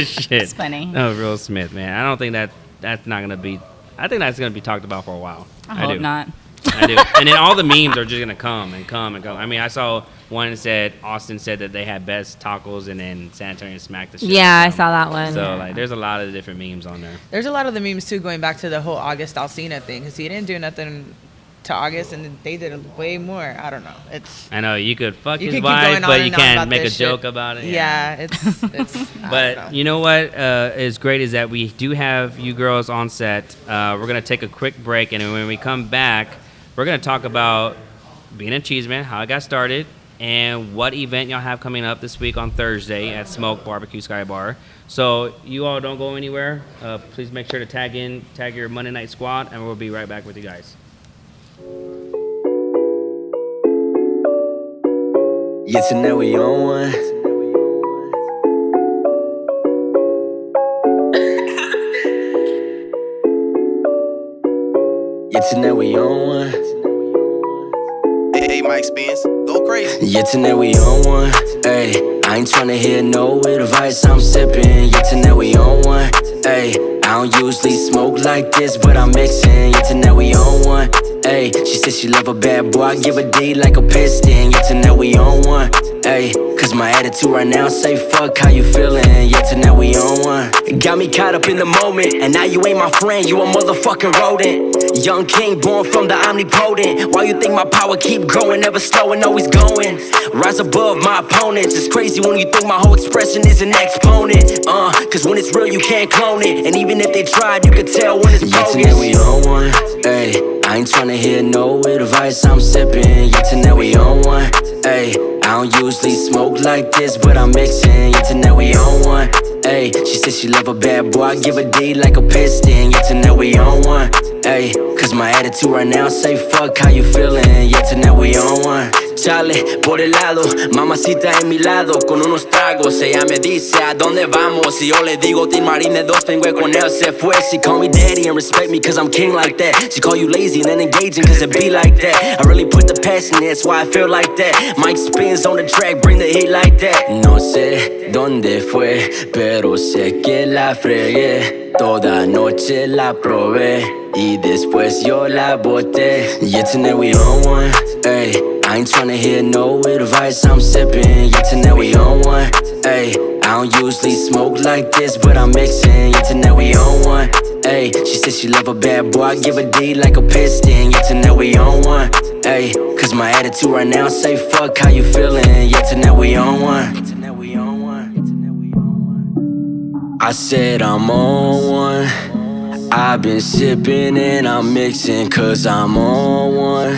Shit. It's funny. No, Will Smith, man. I don't think that's not gonna be. I think that's gonna be talked about for a while. I hope do. not. I do. And then all the memes are just gonna come and come and come. I mean, I saw one that said Austin said that they had best tacos, and then San Antonio smacked the shit. Yeah, out I of them. saw that one. So like, there's a lot of different memes on there. There's a lot of the memes too going back to the whole August Alsina thing because he didn't do nothing to August and they did way more. I don't know. It's I know you could fuck you his can keep wife, going on but you and on can't about make a this shit. joke about it. Yeah, it's I don't But know. you know what is great is that we do have you girls on set. We're going to take a quick break, and when we come back, we're going to talk about Bean Chisme, how it got started, and what event y'all have coming up this week on Thursday at Smoke BBQ Skybar. So you all don't go anywhere. Please make sure to tag your Monday Night Squad, and we'll be right back with you guys. Yeah, tonight we on one. Yeah, tonight we on one. Hey, Mike Spence, go crazy. Yeah, tonight we on one. Ay, I ain't tryna hear no advice, I'm sipping. Yeah, tonight we on one. Ay, I don't usually smoke like this, but I'm mixing. Yeah, tonight we on one. Ay, she said she love a bad boy, I give a D like a piston. Yeah, tonight we on one. Ay, cause my attitude right now say fuck how you feeling. Yeah, tonight we on one. Got me caught up in the moment, and now you ain't my friend, you a motherfucking rodent. Young king born from the omnipotent. Why you think my power keep growing, never slowing, always going? Rise above my opponents. It's crazy when you think my whole expression is an exponent. Cause when it's real you can't clone it, and even if they tried you could tell when it's bogus. Yeah, tonight we on one. Ay, I ain't tryna hear no advice, I'm sipping. Yeah, tonight we on one. Ayy, I don't usually smoke like this, but I'm mixing. Yeah, tonight we on one. Ayy, she said she love a bad boy. I give a D like a piston. Yeah, tonight we on one. Ayy, cause my attitude right now say fuck how you feeling. Yeah, tonight we on one. Chale, por el lado, mamacita en mi lado, con unos tragos, ella me dice a dónde vamos, y yo le digo Team Marine 2, vengo con él, se fue. She call me daddy and respect me cause I'm king like that. She call you lazy and then engaging cause it be like that. I really put the passion in, that's why I feel like that. Mike spins on the track, bring the heat like that. No sé dónde fue, pero sé que la fregué. Toda noche la probé y después yo la boté. Yeah, tonight we on one, ayy. I ain't tryna hear no advice, I'm sipping. Yeah, tonight we on one, ayy. I don't usually smoke like this, but I'm mixing. Yeah, tonight we on one, ayy. She said she love a bad boy, I give a D like a piston. Yeah, tonight we on one, ayy. Cause my attitude right now say fuck how you feeling. Yeah, tonight we on one. I said I'm on one. I've been sipping and I'm mixing cause I'm on one.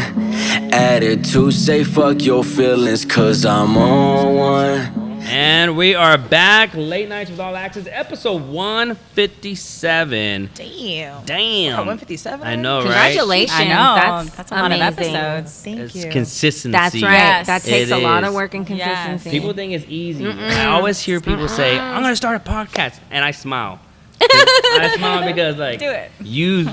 Attitude say fuck your feelings cause I'm on one. And we are back. Late Nights with All Access, episode 157. Damn. Oh, 157? I know, right? Congratulations. I know. That's a lot of amazing. episodes. Thank It's you. consistency. That's right. Yes. That takes It a lot is. of work and consistency. People think it's easy. I always hear people say, I'm going to start a podcast. And I smile. I smile because, like, Do it. You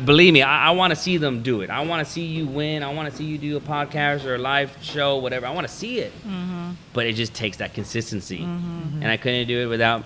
believe me, I want to see them do it. I want to see you win. I want to see you do a podcast or a live show, whatever. I want to see it. But it just takes that consistency. And I couldn't do it without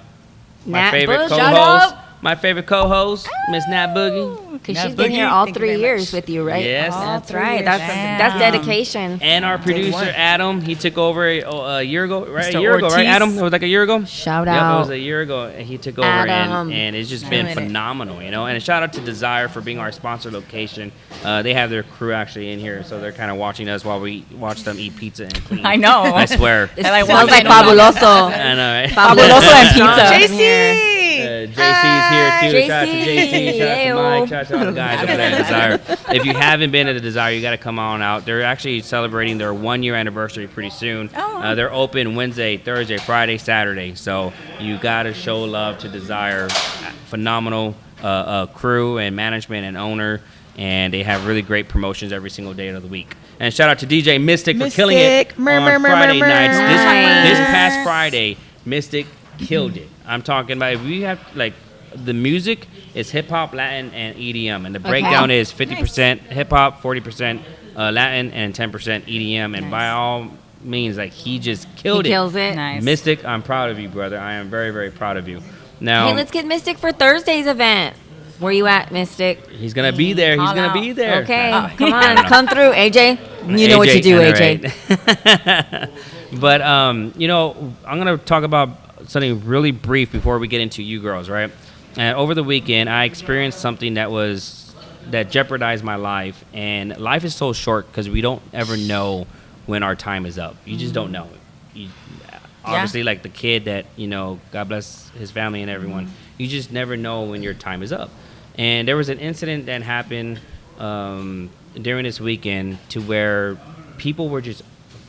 my Nat favorite Boogi. co-host. My favorite co-host, Miss Nat Boogi. Because Nat she's been Boogi, here all thank you 3 very years much. with you, right? Yes. That's 3 right. years. That's dedication. And our producer, one. Adam, he took over a year ago, right? Mr. A year ago, right, Ortiz. Adam? It was like a year ago? Shout Yep, it out. was a year ago. And he took over, Adam. and it's just been Doing it. phenomenal, you know? And a shout out to Desire for being our sponsor location. They have their crew actually in here, so they're kind of watching us while we watch them eat pizza and clean. I know. I swear. It I like smells like walking in. fabuloso. I know, right? Fabuloso and pizza. JC! JC's here too. JC. Shout out to JC. Shout out to Yo. Mike. Shout out to all the guys over there at Desire. If you haven't been to the Desire, you got to come on out. They're actually celebrating their 1 year anniversary pretty soon. Oh. They're open Wednesday, Thursday, Friday, Saturday. So you got to show love to Desire. Phenomenal crew and management and owner. And they have really great promotions every single day of the week. And shout out to DJ Mystic for killing it Mystic. Mur, on mur, mur, Friday mur, nights. mur. This Nice. past Friday, Mystic killed it. I'm talking about if we have like the music is hip hop, Latin, and EDM, and the breakdown is 50% hip hop, 40% Latin, and 10% EDM. And by all means, like he just He killed it. kills it. Nice. Mystic, I'm proud of you, brother. I am very, very proud of you. Now Hey, let's get Mystic for Thursday's event. Where you at, Mystic? he's gonna be there. He's Call gonna out. be there. Okay, Nah. come on, come through, AJ. You know what you do, I know, AJ. right? But you know, I'm gonna talk about something really brief before we get into you girls, right? And over the weekend, I experienced something that jeopardized my life. And life is so short because we don't ever know when our time is up. You just don't know. Obviously, like the kid that, you know, God bless his family and everyone. You just never know when your time is up. And there was an incident that happened during this weekend to where people were just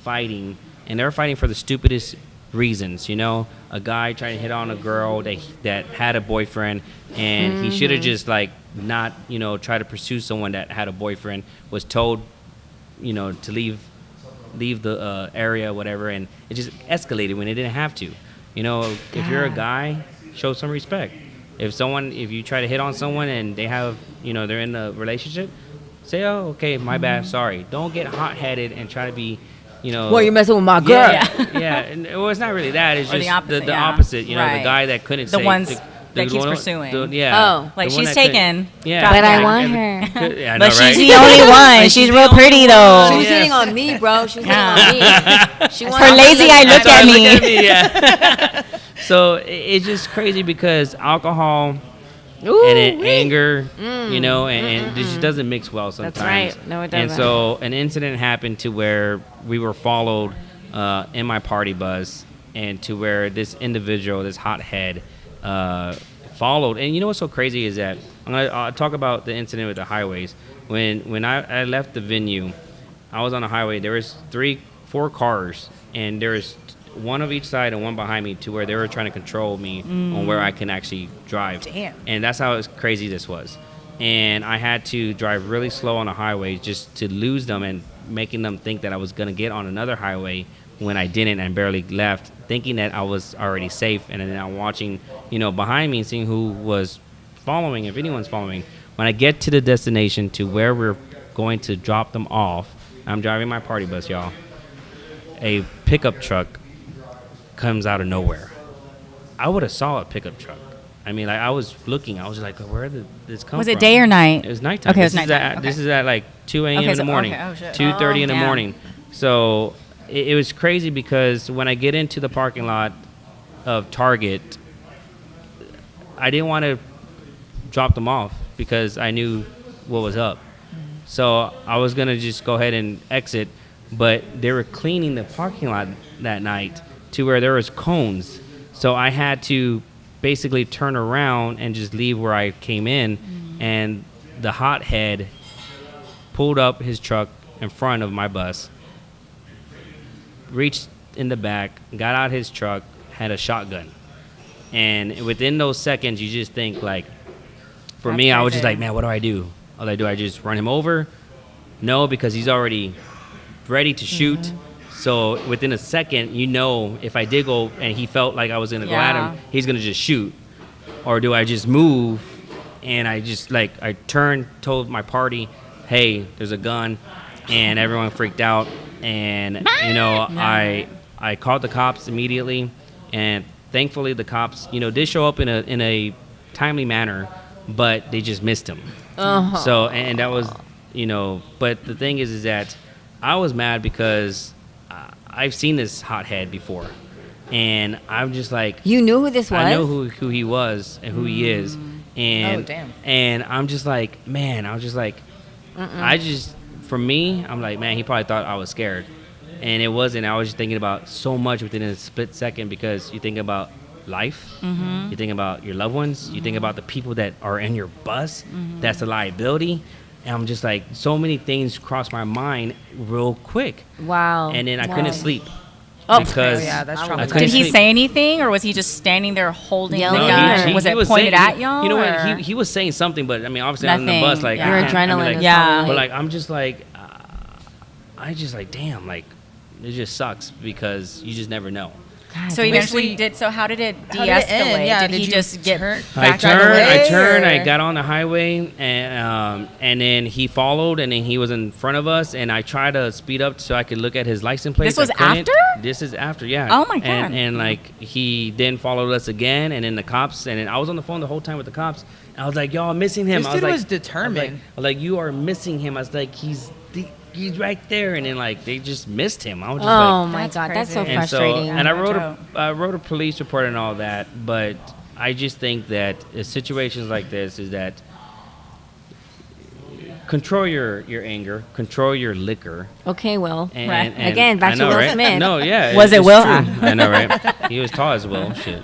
fighting, and they were fighting for the stupidest reasons. You know, a guy trying to hit on a girl that had a boyfriend, and he should have just like not, you know, try to pursue someone that had a boyfriend. Was told, you know, to leave the area, whatever, and it just escalated when it didn't have to. You know, if you're a guy, show some respect. If you try to hit on someone and they have, you know, they're in a relationship, say, oh, okay, my bad, sorry. Don't get hot-headed and try to be, you know. Well, you're messing with my girl. Yeah. And, well, it's not really that. It's Or the just opposite, the yeah. opposite. You know, Right. the guy that couldn't The say. ones the that keeps one- pursuing. yeah. Oh. Like, the she's one that taken. couldn't- Yeah. Drop But I down. want her. Yeah, I know, But she's right? the only one. She's real pretty, though. She was Yeah. hitting on me, bro. She was hitting on me. She Her wanted lazy to eye look looked That's at why I me. looked yeah. So it's just crazy because alcohol and then anger, you know, and it just doesn't mix well sometimes. That's right. No, it And doesn't. so an incident happened to where we were followed in my party bus, and to where this individual, this hothead, followed. And you know what's so crazy is that I'll talk about the incident with the highways. When I left the venue, I was on the highway. There was three 4 cars, and there was one of each side and one behind me, to where they were trying to control me on where I can actually drive. Damn. And that's how crazy this was. And I had to drive really slow on the highway just to lose them, and making them think that I was going to get on another highway when I didn't, and barely left, thinking that I was already safe. And then I'm watching, behind me and seeing who was following, if anyone's following. When I get to the destination, to where we're going to drop them off, I'm driving my party bus, y'all. A pickup truck comes out of nowhere. I would have saw a pickup truck. I mean, like, I was looking. I was just like, where did this come from? Was it day or night? It was nighttime. Okay, it was nighttime. This is at like 2 a.m. in the morning. Okay, oh, shit. 2:30 in the damn. morning. So it was crazy, because when I get into the parking lot of Target, I didn't want to drop them off because I knew what was up. So I was going to just go ahead and exit, but they were cleaning the parking lot that night to where there was cones. So I had to basically turn around and just leave where I came in, and the hothead pulled up his truck in front of my bus, reached in the back, got out his truck, had a shotgun. And within those seconds, you just think, like, for me, I was just like, man, what do I do? Do I just run him over? No, because he's already ready to shoot. So within a second, if I did go and he felt like I was going to go at him, he's going to just shoot. Or do I just move? And I just, I turned, told my party, hey, there's a gun. And everyone freaked out. And, I called the cops immediately. And thankfully, the cops, did show up in a timely manner, but they just missed him. So, and that was, but the thing is that I was mad because I've seen this hothead before, and I'm just like, You knew who this was? I know who he was and who he is, and Oh, damn. And I'm just like, man, for me, I'm like, man, he probably thought I was scared, and it wasn't. I was just thinking about so much within a split second, because you think about life, you think about your loved ones, you think about the people that are in your bus, that's a liability. And I'm just like, so many things crossed my mind real quick. Wow. And then I couldn't sleep. Oh, because yeah, that's I traumatizing. couldn't Did he sleep. say anything, or was he just standing there holding the Yelling? gun? No, Was it was pointed saying- at y'all? You know or? what? He was saying something, but I mean, obviously I'm in the bus, like, Nothing, Your yeah. adrenaline was Yeah. probably but like, I'm just like, I just like, damn, like, it just sucks, because you just never know. God, So eventually So how did it How did it end? de-escalate? Yeah, did he you just get turn I back right away, turned, I or- got on the highway, and then he followed, and then he was in front of us, and I tried to speed up so I could look at his license plate. This was I couldn't. after? This is after, yeah. Oh, my God. And like, he then followed us again, and then the cops, and then I was on the phone the whole time with the cops, and I was like, y'all, I'm missing him. This I was dude like, was determined. I was like, you are missing him. I was like, he's right there, and then like, they just missed him. I was just Oh like, my That's God, that's so crazy. and so, frustrating. and I No wrote joke. I wrote a police report and all that, but I just think that in situations like this is that control your anger, control your liquor. Okay, Will. And, Right. and Again, back I to know, Will right? Smith. No, yeah. Was it it's Will? true. I know, right? He was tall as Will. Shit.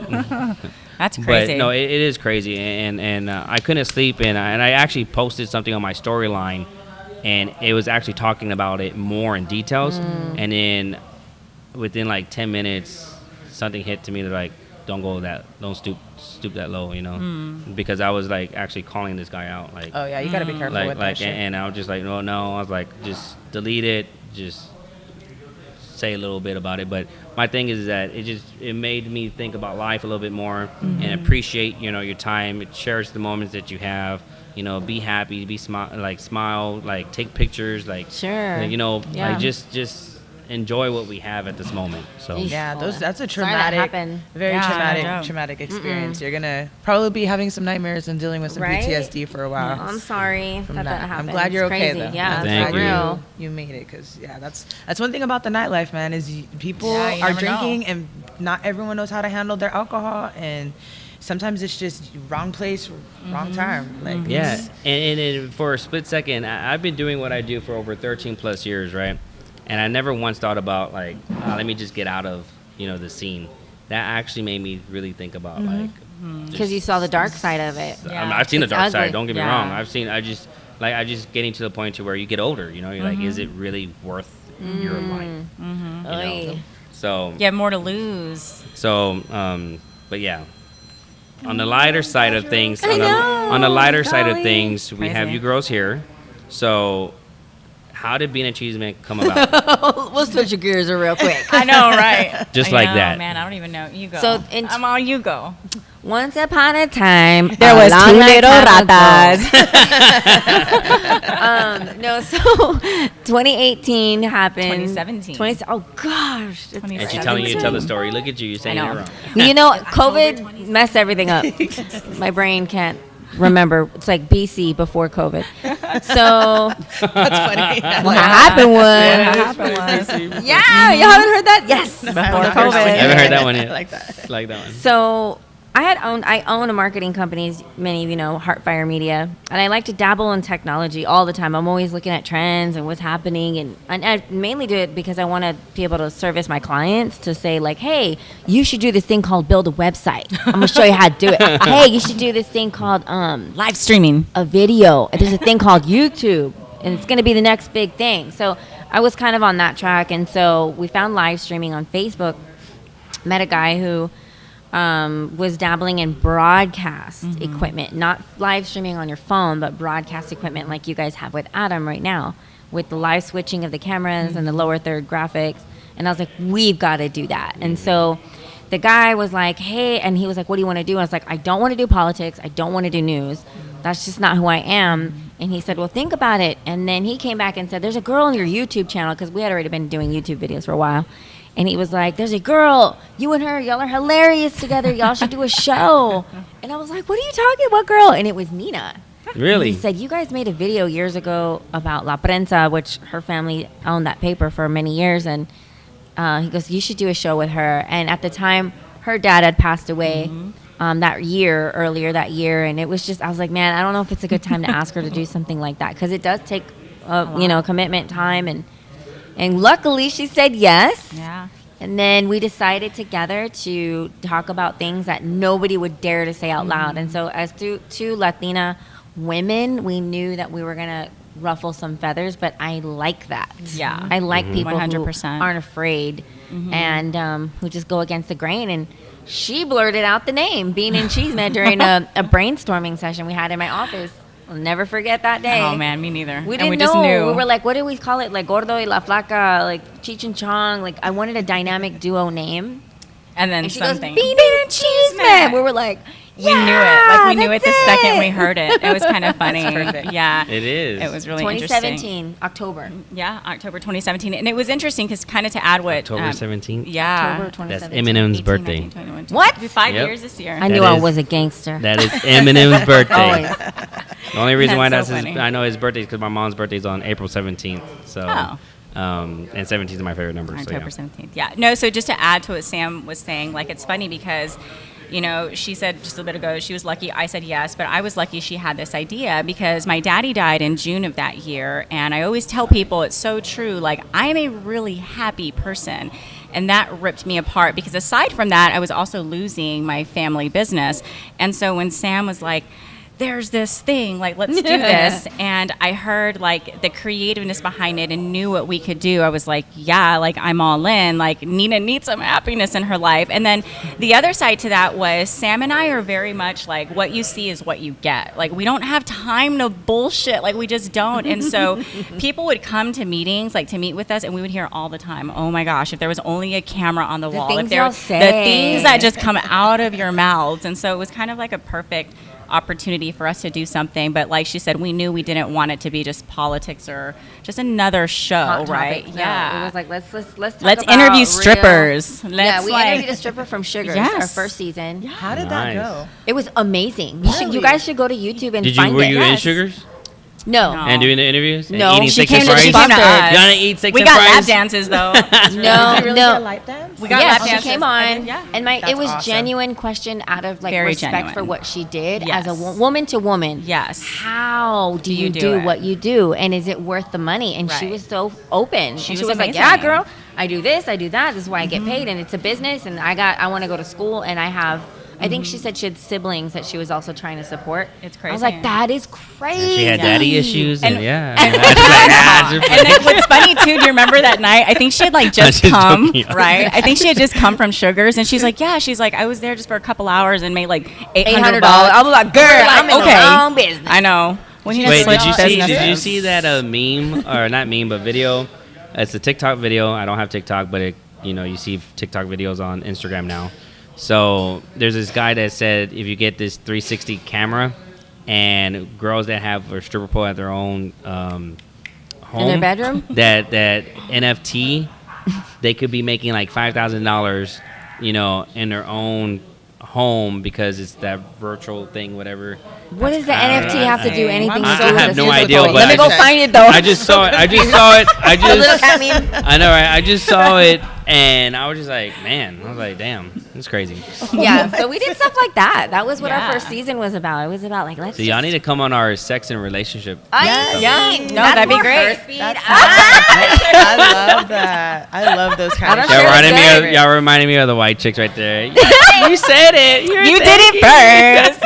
That's crazy. But no, it is crazy, and I couldn't sleep, and I actually posted something on my storyline, and it was actually talking about it more in details, and then within like 10 minutes, something hit to me that like, don't stoop that low, because I was like actually calling this guy out, like, Oh yeah, you gotta be careful with that shit. and I was just like, no, I was like, just delete it, just say a little bit about it. But my thing is that it made me think about life a little bit more, and appreciate your time, cherish the moments that you have, be happy, smile, like take pictures, like Sure. Yeah. like just enjoy what we have at this moment. So Yeesh. Yeah, that's a Sorry that traumatic, happened. very Yeah, no joke. traumatic experience. You're gonna probably be having some nightmares and dealing with some Right? PTSD for a while. I'm sorry from that that. happened. I'm glad you're It's okay crazy. though. Yeah, I'm Thank glad you. real. you made it, because yeah, that's one thing about the nightlife, man. Is people Yeah, you are never drinking, know. and not everyone knows how to handle their alcohol, and sometimes it's just wrong place, wrong time. Like yeah, it's- and for a split second, I've been doing what I do for over 13 plus years, right? And I never once thought about like, let me just get out of the scene. That actually made me really think about like, Because you saw the dark side of it. Yeah. I've seen the It's dark ugly. side. Don't get me Yeah. wrong. I just getting to the point to where you get older. You're like, is it really worth your life. You know? So You have more to lose. but yeah. On the lighter side of things, I know, on the lighter side of golly. things, we have Crazy. you girls here. So, how did Bean Chisme come about? We'll switch your gears real quick. I know, right? Just I like know, that. Man, I don't even know. You go. So, I'm on you go. Once upon a time, There was long two little time ago. ratas. No, so 2018 happened. 2017. Oh gosh, it's And she's telling you to tell the story. Look at you, you're saying it I know. wrong. You know, COVID messed everything up. My brain can't remember. It's like BC before COVID. So That's funny. what happened was, yeah, you haven't heard that? Yes, before COVID. I haven't heard that one yet. I like that. Like that one. So I own a marketing company, as many of you know, Heartfire Media, and I like to dabble in technology all the time. I'm always looking at trends and what's happening, and I mainly do it because I want to be able to service my clients to say like, hey, you should do this thing called build a website. I'm gonna show you how to do it. Hey, you should do this thing called Live streaming. a video. There's a thing called YouTube, and it's going to be the next big thing. So I was kind of on that track, and so we found live streaming on Facebook. Met a guy who was dabbling in broadcast equipment, not live streaming on your phone, but broadcast equipment like you guys have with Adam right now, with the live switching of the cameras and the lower third graphics. And I was like, we've got to do that. And so the guy was like, hey, and he was like, what do you want to do? I was like, I don't want to do politics. I don't want to do news. That's just not who I am. And he said, well, think about it. And then he came back and said, there's a girl on your YouTube channel, because we had already been doing YouTube videos for a while. And he was like, there's a girl, you and her, y'all are hilarious together. Y'all should do a show. And I was like, what are you talking about, girl? And it was Nina. Really? He said, you guys made a video years ago about La Prensa, which her family owned that paper for many years. And he goes, you should do a show with her. And at the time, her dad had passed away earlier that year. And it was just, I was like, man, I don't know if it's a good time to ask her to do something like that. Because it does take, commitment, time. And luckily, she said yes. Yeah. And then we decided together to talk about things that nobody would dare to say out loud. And so as two Latina women, we knew that we were going to ruffle some feathers, but I like that. Yeah. I like people 100%. who aren't afraid and who just go against the grain. And she blurted out the name, Bean and Chisme, during a brainstorming session we had in my office. I'll never forget that day. Oh man, me neither. We And didn't we know. just knew. We were like, what do we call it? Like Gordo y La Flaca, like Cheech and Chong. Like I wanted a dynamic duo name. and then And she something. goes, Bean and Chisme. We were like, We knew it. Like we knew it that's the second we heard it. It was kind of funny. perfect. Yeah. It is. It was really interesting. 2017, October. Yeah, October 2017. And it was interesting because kind of to add what October 17th. Yeah. October That's 2017. Eminem's 18, birthday. 19, 21, 22. What? It'll be 5 Yep. years this year. I knew That I is- was a gangster. That is Eminem's birthday. Always. The only reason why That's that's so his, funny. I know his birthday is because my mom's birthday is on April 17th. So, Oh. and 17 is my favorite number. October so, yeah. 17th. Yeah. No, so just to add to what Sam was saying, like it's funny because, she said just a bit ago she was lucky. I said yes, but I was lucky she had this idea because my daddy died in June of that year. And I always tell people it's so true. Like I am a really happy person. And that ripped me apart because aside from that, I was also losing my family business. And so when Sam was like, there's this thing, like, let's do this. And I heard, like, the creativeness behind it and knew what we could do. I was like, yeah, like, I'm all in. Like, Nina needs some happiness in her life. And then the other side to that was Sam and I are very much like, what you see is what you get. Like, we don't have time to bullshit. Like, we just don't. And so people would come to meetings, like, to meet with us, and we would hear all the time, oh, my gosh, if there was only a camera on the wall. things If there, y'all the say. things that just come out of your mouths. And so it was kind of like a perfect opportunity for us to do something, but like she said, we knew we didn't want it to be just politics or just another show, Hot right? topic. No, Yeah, it was like let's talk let's about interview real- strippers. Yeah, we like, interviewed a stripper from Sugar's, Yes. our first season. How did Nice. that go? It was amazing. You guys should go to YouTube and Did find you? Were it. you in Yes. Sugars No. No. and doing the interviews? And No, eating she steaks came and to- fries? she came to Sponsored. us. You wanna eat steaks We and got fries? lap dances though. No, Did you really no. get a light dance? We got Yes, lap she dances. came I on, did, yeah. and That's it was awesome. genuine question out of like Very respect genuine. for what she did Yes. as a woman to woman. Yes. How do you do do it? what you do, and is it worth the money? And she Right. was so open. She And was was like, amazing. "Yeah, girl, I do this, I do that. This is why I get paid, and it's a business, and I want to go to school, and I have I think she said she had siblings that she was also trying to support. It's I was crazy. like, that is crazy. She had daddy issues, and, And- yeah. And then what's funny too, do you remember that night? I think she had like just just come, joking. right? I think she had just come from Sugars, and she's like, yeah, she's like, I was there just for a couple hours and made like $800. I was like, girl, I'm in okay. the wrong business. I know. When you Wait, switch did you businesses. see that meme, or not meme, but video? It's a TikTok video. I don't have TikTok, but you see TikTok videos on Instagram now. So there's this guy that said if you get this 360 camera, and girls that have a stripper pole at their own home, In their bedroom? that NFT, they could be making like $5,000, in their own home because it's that virtual thing, whatever. What does the NFT have to do anything to I do with have the no physical? idea, but Let me go find it though. I just saw it. I just little cat meme. I know, right? I just saw it, and I was just like, man. I was like, damn, it's crazy. Yeah, so we did stuff like that. That was what Yeah. our first season was about. It was about like, let's So y'all need to come on our sex and relationship. Yeah. No, that'd be great. I love that. I love those kind of don't shows. share Y'all reminded me of the white chicks right there. You said it. You did it first.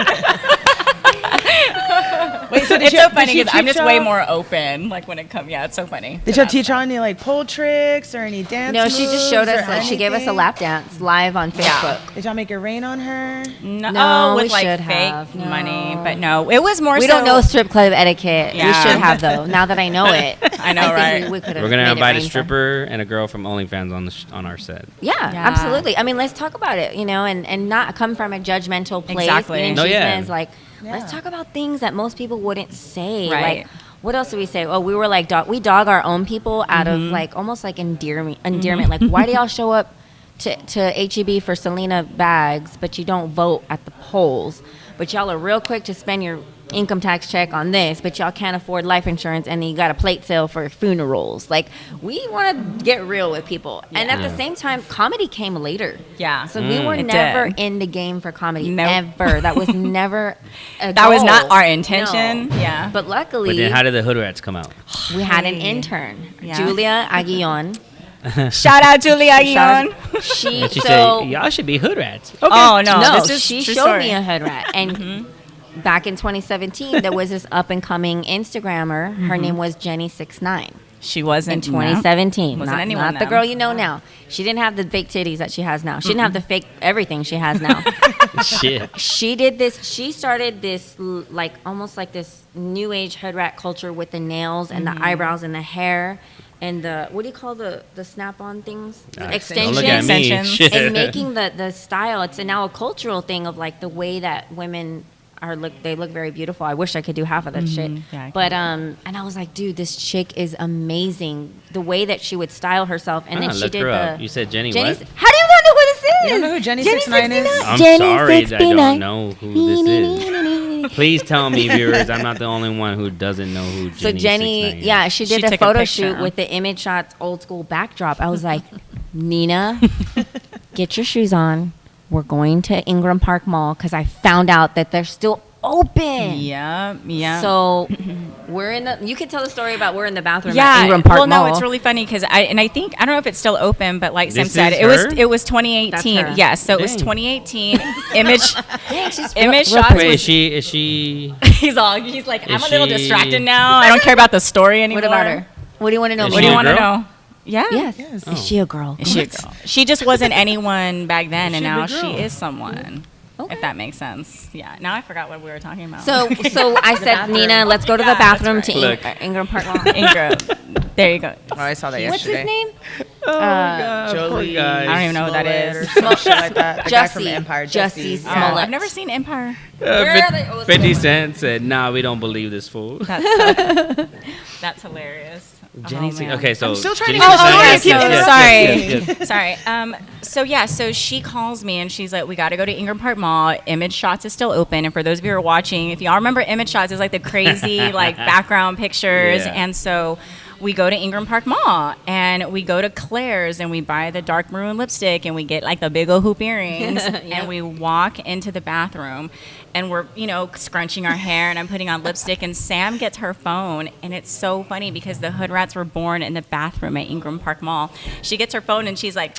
Wait, so It's so funny did because she I'm just teach way y'all- more open. Like when it comes, yeah, it's so funny. Did y'all teach y'all any like pole tricks or any dance? No, she just showed moves us. or Like, she gave us a anything? lap dance live on Facebook. Did y'all make it rain on her? No, No, we with like should fake have. No. money, but no, it was more. We so, don't know strip club etiquette. We Yeah. should have though. Now that I know it, I know, think right? We could have. We're gonna made it invite a rain stripper and a girl from OnlyFans on our set. Yeah, Yeah. absolutely. I mean, let's talk about it, and not come from a judgmental place. Exactly. Bean No, yeah. Chisme is like, let's talk about things that most people wouldn't say. Right. Like, what else do we say? Oh, we were like, we dog our own people out of like almost like endearment. Like, why do y'all show up to HEB for Selena bags, but you don't vote at the polls? But y'all are real quick to spend your income tax check on this, but y'all can't afford life insurance, and then you got a plate sale for funerals. Like, we want to get real with people. And at the same time, comedy came later. Yeah. So we were It never did. in the game for comedy, Nope. ever. That was never a That was goal. not our intention. No. Yeah. But luckily, But then how did the hood rats come out? we had an intern, Yeah. Julia Aguillon. Shout out Julia Aguillon. She, And she so said, y'all should be hood rats. Oh no, no, this is she true showed story. me a hood rat. And back in 2017, there was this up and coming Instagrammer. Her name was Jenny69. She wasn't In 2017, Wasn't not, anyone not the though. girl you know now. She didn't have the fake titties that she has now. She didn't have the fake everything she has now. Shit. She did this. She started this like almost like this new age hood rat culture with the nails and the eyebrows and the hair and the what do you call the snap on things? Don't Extensions. look at me. Extensions. Shit. And making the style. It's now a cultural thing of like the way that women they look very beautiful. I wish I could do half of that shit. Yeah, I But and I was like, dude, this chick is amazing. The way that she would style herself, and then she look did her the. up. You said Jenny Jenny's, what? how do you not know who this is? You don't know who Jenny 69 is? 69? I'm Jenny sorry that I 69. don't know who this is. Please tell me, viewers, I'm not the only one who doesn't know who Jenny So Jenny, 69 is. yeah, she did She the took a photo picture. shoot with the image shots, old school backdrop. I was like, Nina, get your shoes on. We're going to Ingram Park Mall because I found out that they're still open. Yeah. So we're in the. You can tell the story about we're in the bathroom yeah. at Ingram Park well, Mall. no, it's really funny because I think I don't know if it's still open, but like Sam This said, is it her? was 2018. That's her. Yes, so it was Dang. 2018. Image Dang, she's image real shots. Wait, Was, is she? he's like, I'm Is a little she- distracted now. I don't care about the story anymore. What about her? What do you want to know? Is What she do you a want to girl? know? Yeah. Yes. Oh. Is she a girl? Is she a girl? She just wasn't anyone back then, and She a now big she girl. is someone. Okay. If that makes sense. Yeah. Now I forgot what we were talking about. So I said, Nina, let's go to the Yeah, that's bathroom right. to Look. Ingram Park Mall. Ingram. There you go. Oh, I saw that What's yesterday. his name? Jolie. I don't even know who that Smollett is. Or some shit like that. The guy from Jussie. Empire. Jussie Jussie. Smollett. I've never seen Empire. Where are they? Oh, it's 50 over. Cent said, nah, we don't believe this fool. That's hilarious. Jenny, man. okay, so I'm still trying Jenny to get 69 the is- story. yes, Sorry. yes, yes, yes. So she calls me and she's like, we got to go to Ingram Park Mall. Image Shots is still open. And for those of you who are watching, if y'all remember Image Shots, it's like the crazy like background pictures. Yeah. And so we go to Ingram Park Mall and we go to Claire's and we buy the dark maroon lipstick and we get like the big old hoop earrings and we walk into the bathroom and we're, scrunching our hair and I'm putting on lipstick and Sam gets her phone and it's so funny because the hood rats were born in the bathroom at Ingram Park Mall. She gets her phone and she's like,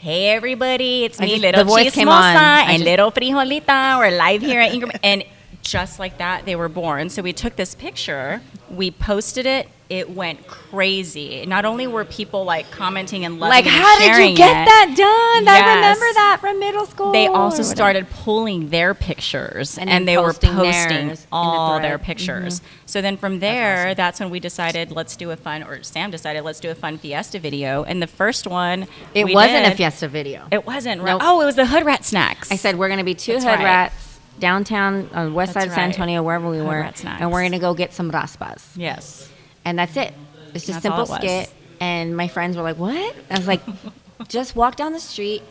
Hey everybody, it's me, just- Little the voice came on. Chismosa and Little Frijolita. We're live here at Ingram. And just like that, they were born. So we took this picture, we posted it, it went crazy. Not only were people like commenting and loving Like, and how did sharing you get it, that done? I Yes. remember that from middle school. they also or whatever. started pulling their pictures And and then they were posting posting theirs in the all their thread. pictures. So then from there, that's when we decided let's do a fun, or Sam decided let's do a fun Fiesta video. And the first one, It we wasn't a did- Fiesta video. It wasn't. Right? Nope. Oh, it was the Hood Rat Snacks. I said we're gonna be two That's hood right. rats downtown on west side That's of San right. Antonio, wherever we Hood were, rat snacks. and we're gonna go get some raspas. Yes. And that's it. It's just That's all simple it was. skit. And my friends were like, "What?" I was like, "Just walk down the street,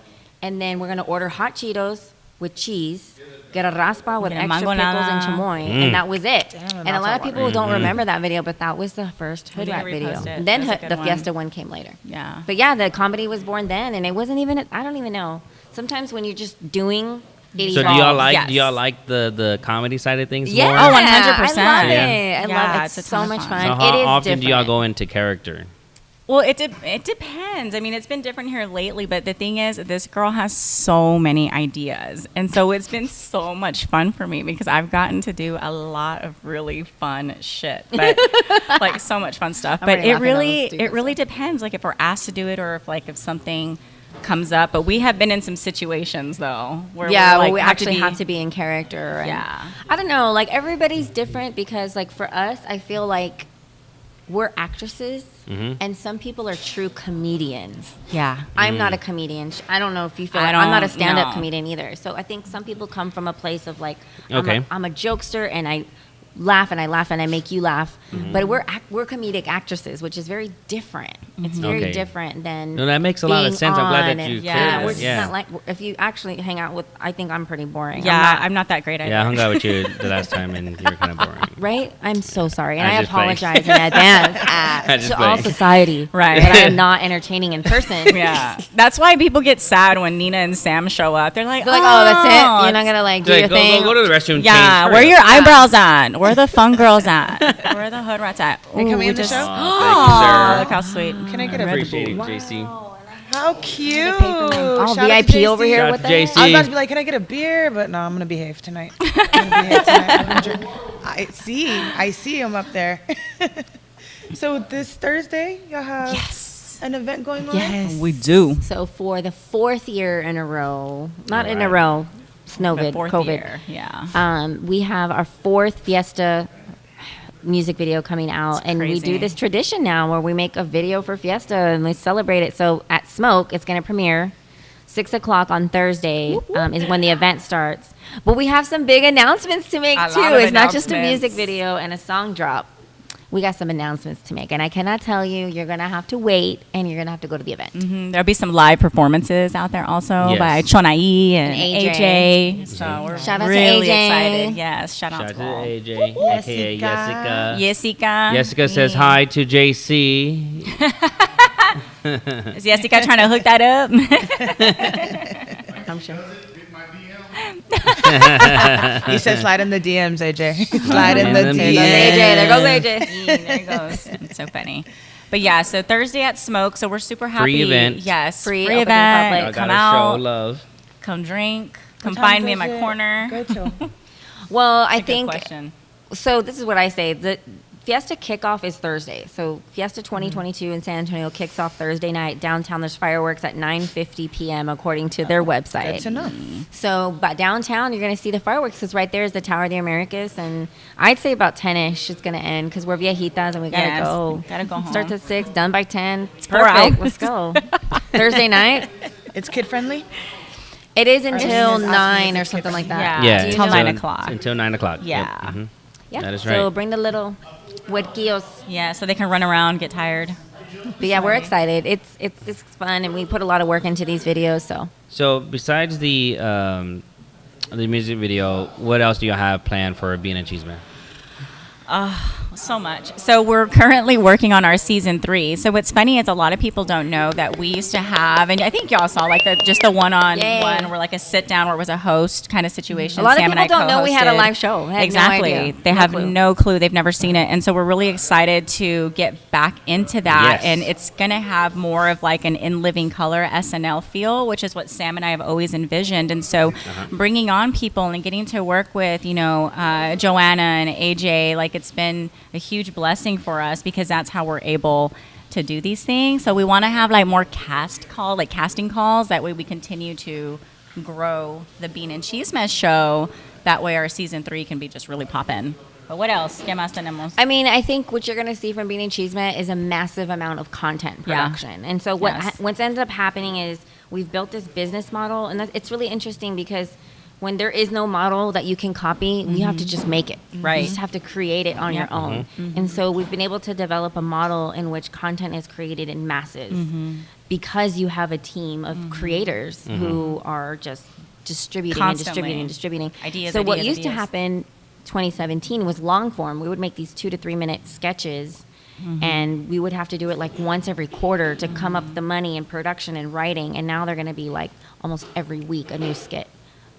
and then we're gonna order hot Cheetos with cheese, get a raspa with Get a extra mango pickles and nana. chamoy, and that was it." Damn, and a lot of people don't remember that video, but that was the first We hood need rat to video. repost it. Then That was a good the one. Fiesta one came later. Yeah. But yeah, the comedy was born then, and it wasn't even. I don't even know. Sometimes when you're just doing, it So do evolves. y'all like Yes. do y'all like the comedy side of things Yeah, more? Oh, 100%. I love Yeah. it. I Yeah, love it. it's a It's so ton of much fun. fun. So It how is often do y'all different. go into character? Well, it depends. I mean, it's been different here lately, but the thing is, this girl has so many ideas. And so it's been so much fun for me because I've gotten to do a lot of really fun shit. But like so much fun stuff. I'm But already it laughing at all really this stupid really depends like if we're asked to do it or if something comes up. But we have been in some situations though where Yeah, we're, well, we actually be- have to be in character. And Yeah. I don't know. Like everybody's different because, like for us, I feel like we're actresses, and some people are true comedians. Yeah. I'm not a comedian. I don't know if you feel. I Like, I'm not a don't stand-up know. comedian either. So I think some people come from a place of like, Okay. I'm a jokester, and I laugh and I make you laugh. But we're comedic actresses, which is very different. It's very Okay. different than. No, that makes a lot of being sense. I'm glad on that you and- Yeah, cleared we're that. just Yeah. not like if you actually hang out with. I think I'm pretty boring. Yeah, I'm not that great either. Yeah, I hung out with you the last time and you were kind of boring. Right? I'm so sorry. And I'm I just playing. apologize in advance I'm just to all playing. society. Right. That I am not entertaining in person. Yeah, that's why people get sad when Nina and Sam show up. They're like, They're like, oh, that's it? You're not going to like do Like, your go, thing? go to the restroom. Yeah, change. where are Hurry your up. eyebrows at? Where are the fun girls at? Where are the hood rats at? They coming we in the just- show? Oh, Look how sweet. Can I get a appreciate it, JC. How cute! Oh, Shout out to VIP over JC. here Shout with out to us? JC. I was about to be like, can I get a beer? But no, I'm gonna behave tonight. I'm gonna behave tonight. I'm gonna drink. I see him up there. So this Thursday, y'all have an event going on. Yes. We do. So for the 4th year in a row, not in a row, The Snowvid, fourth COVID. year. Yeah. We have our 4th Fiesta music video coming out, and we crazy. do this tradition now where we make a video for Fiesta and we celebrate it. So at Smoke, it's going to premiere 6:00 on Thursday is when the event starts. But we have some big announcements to make A too. lot of It's not just a announcements. music video and a song drop. We got some announcements to make, and I cannot tell you. You're going to have to wait, and you're going to have to go to the event. There'll be some live performances out there also Yes. by Chonai and And AJ. So we're Shout out to really AJ. excited. Yes, shout out Shout out to to all. AJ, aka Jessica. Jessica. Jessica says hi to JC. Is Jessica trying to hook that up? I'm sure. He said slide in the DMs, AJ. Slide in in the them There goes DMs. AJ. There goes AJ. There it goes. It's so funny. But yeah, so Thursday at Smoke. So we're super happy. Free event. Yes, Free, free open to the event. public. I Come gotta show out. love. Come drink. Come What time find me in does my it corner. Go till? Well, I Good think question. so. This is what I say: the Fiesta Kick Off is Thursday. So Fiesta 2022 in San Antonio kicks off Thursday night downtown. There's fireworks at 9:50 p.m. according to their website. Good to know. So, but downtown, you're going to see the fireworks because right there is the Tower of the Americas, and I'd say about 10ish it's going to end because we're viejitas and we gotta Yes, go. gotta go home. Starts at 6, done by 10. It's 4 perfect. hours. Let's go. Thursday night. It's kid friendly. It is until is 9 or it's something like Yeah. that. Yeah, Do you Till know? 9 o'clock. Until 9 o'clock. Yeah. Yep. Mhm. Yeah. That is So right. bring the little huerquillos. Yeah, so they can run around, get tired. But yeah, we're excited. It's fun, and we put a lot of work into these videos. So besides the music video, what else do you have planned for Bean Chisme? So much. So we're currently working on our season 3. So what's funny is a lot of people don't know that we used to have, and I think y'all saw like just the one-on-one, where like a sit down where it was a host kind of situation. A lot Sam of and people I don't know we had a co-hosted. live show. They had Exactly. no idea. They No have clue. no clue. They've never seen it. And so we're really excited to get back into that. Yes. And it's going to have more of like an in living color SNL feel, which is what Sam and I have always envisioned. And so bringing on people and getting to work with, Joanna and AJ, like it's been a huge blessing for us because that's how we're able to do these things. So we want to have like more casting calls. That way we continue to grow the Bean and Chisme show. That way our season 3 can be just really poppin'. But what else? ¿Qué más tenemos? I mean, I think what you're going to see from Bean and Chisme is a massive amount of content production. And so what's ended up happening is we've built this business model, and it's really interesting because when there is no model that you can copy, you have to just make it. Right. You just have to create it on your own. And so we've been able to develop a model in which content is created in masses because you have a team of creators who are just distributing Constantly. and distributing. Ideas, So what ideas, used to ideas. happen 2017 was long form. We would make these 2 to 3 minute sketches and we would have to do it like once every quarter to come up the money and production and writing. And now they're going to be like almost every week a new skit.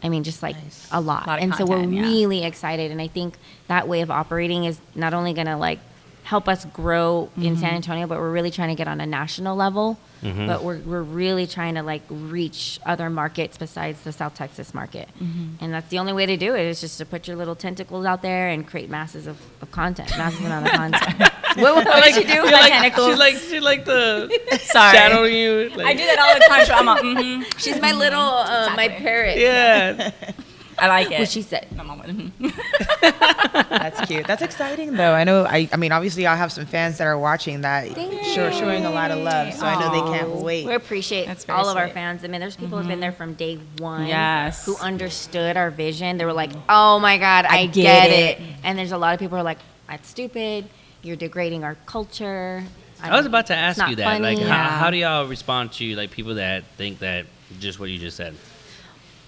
I mean, just like a lot. A lot of And so we're content, yeah. really excited. And I think that way of operating is not only going to like help us grow in San Antonio, but we're really trying to get on a national level. But we're really trying to like reach other markets besides the South Texas market. And that's the only way to do it, is just to put your little tentacles out there and create masses of content, massive amount of content. what did you do? My tentacles. She like the Sorry. shadowing you. Like, I do that all the time. So I'm like, She's my little, my parrot. yeah. I like it. What she said. That's cute. That's exciting, though. I know. I mean, obviously, I have some fans that are watching that, showing a lot of love. So I know they can't wait. We appreciate That's very all of our sweet. fans. I mean, there's people who've been there from day one. Yes. Who understood our vision. They were like, "Oh my God, I get get it." it." And there's a lot of people who are like, "That's stupid. You're degrading our culture." I was about to It's ask not you that. Like, funny. how do y'all respond to like people that think that just what you just said?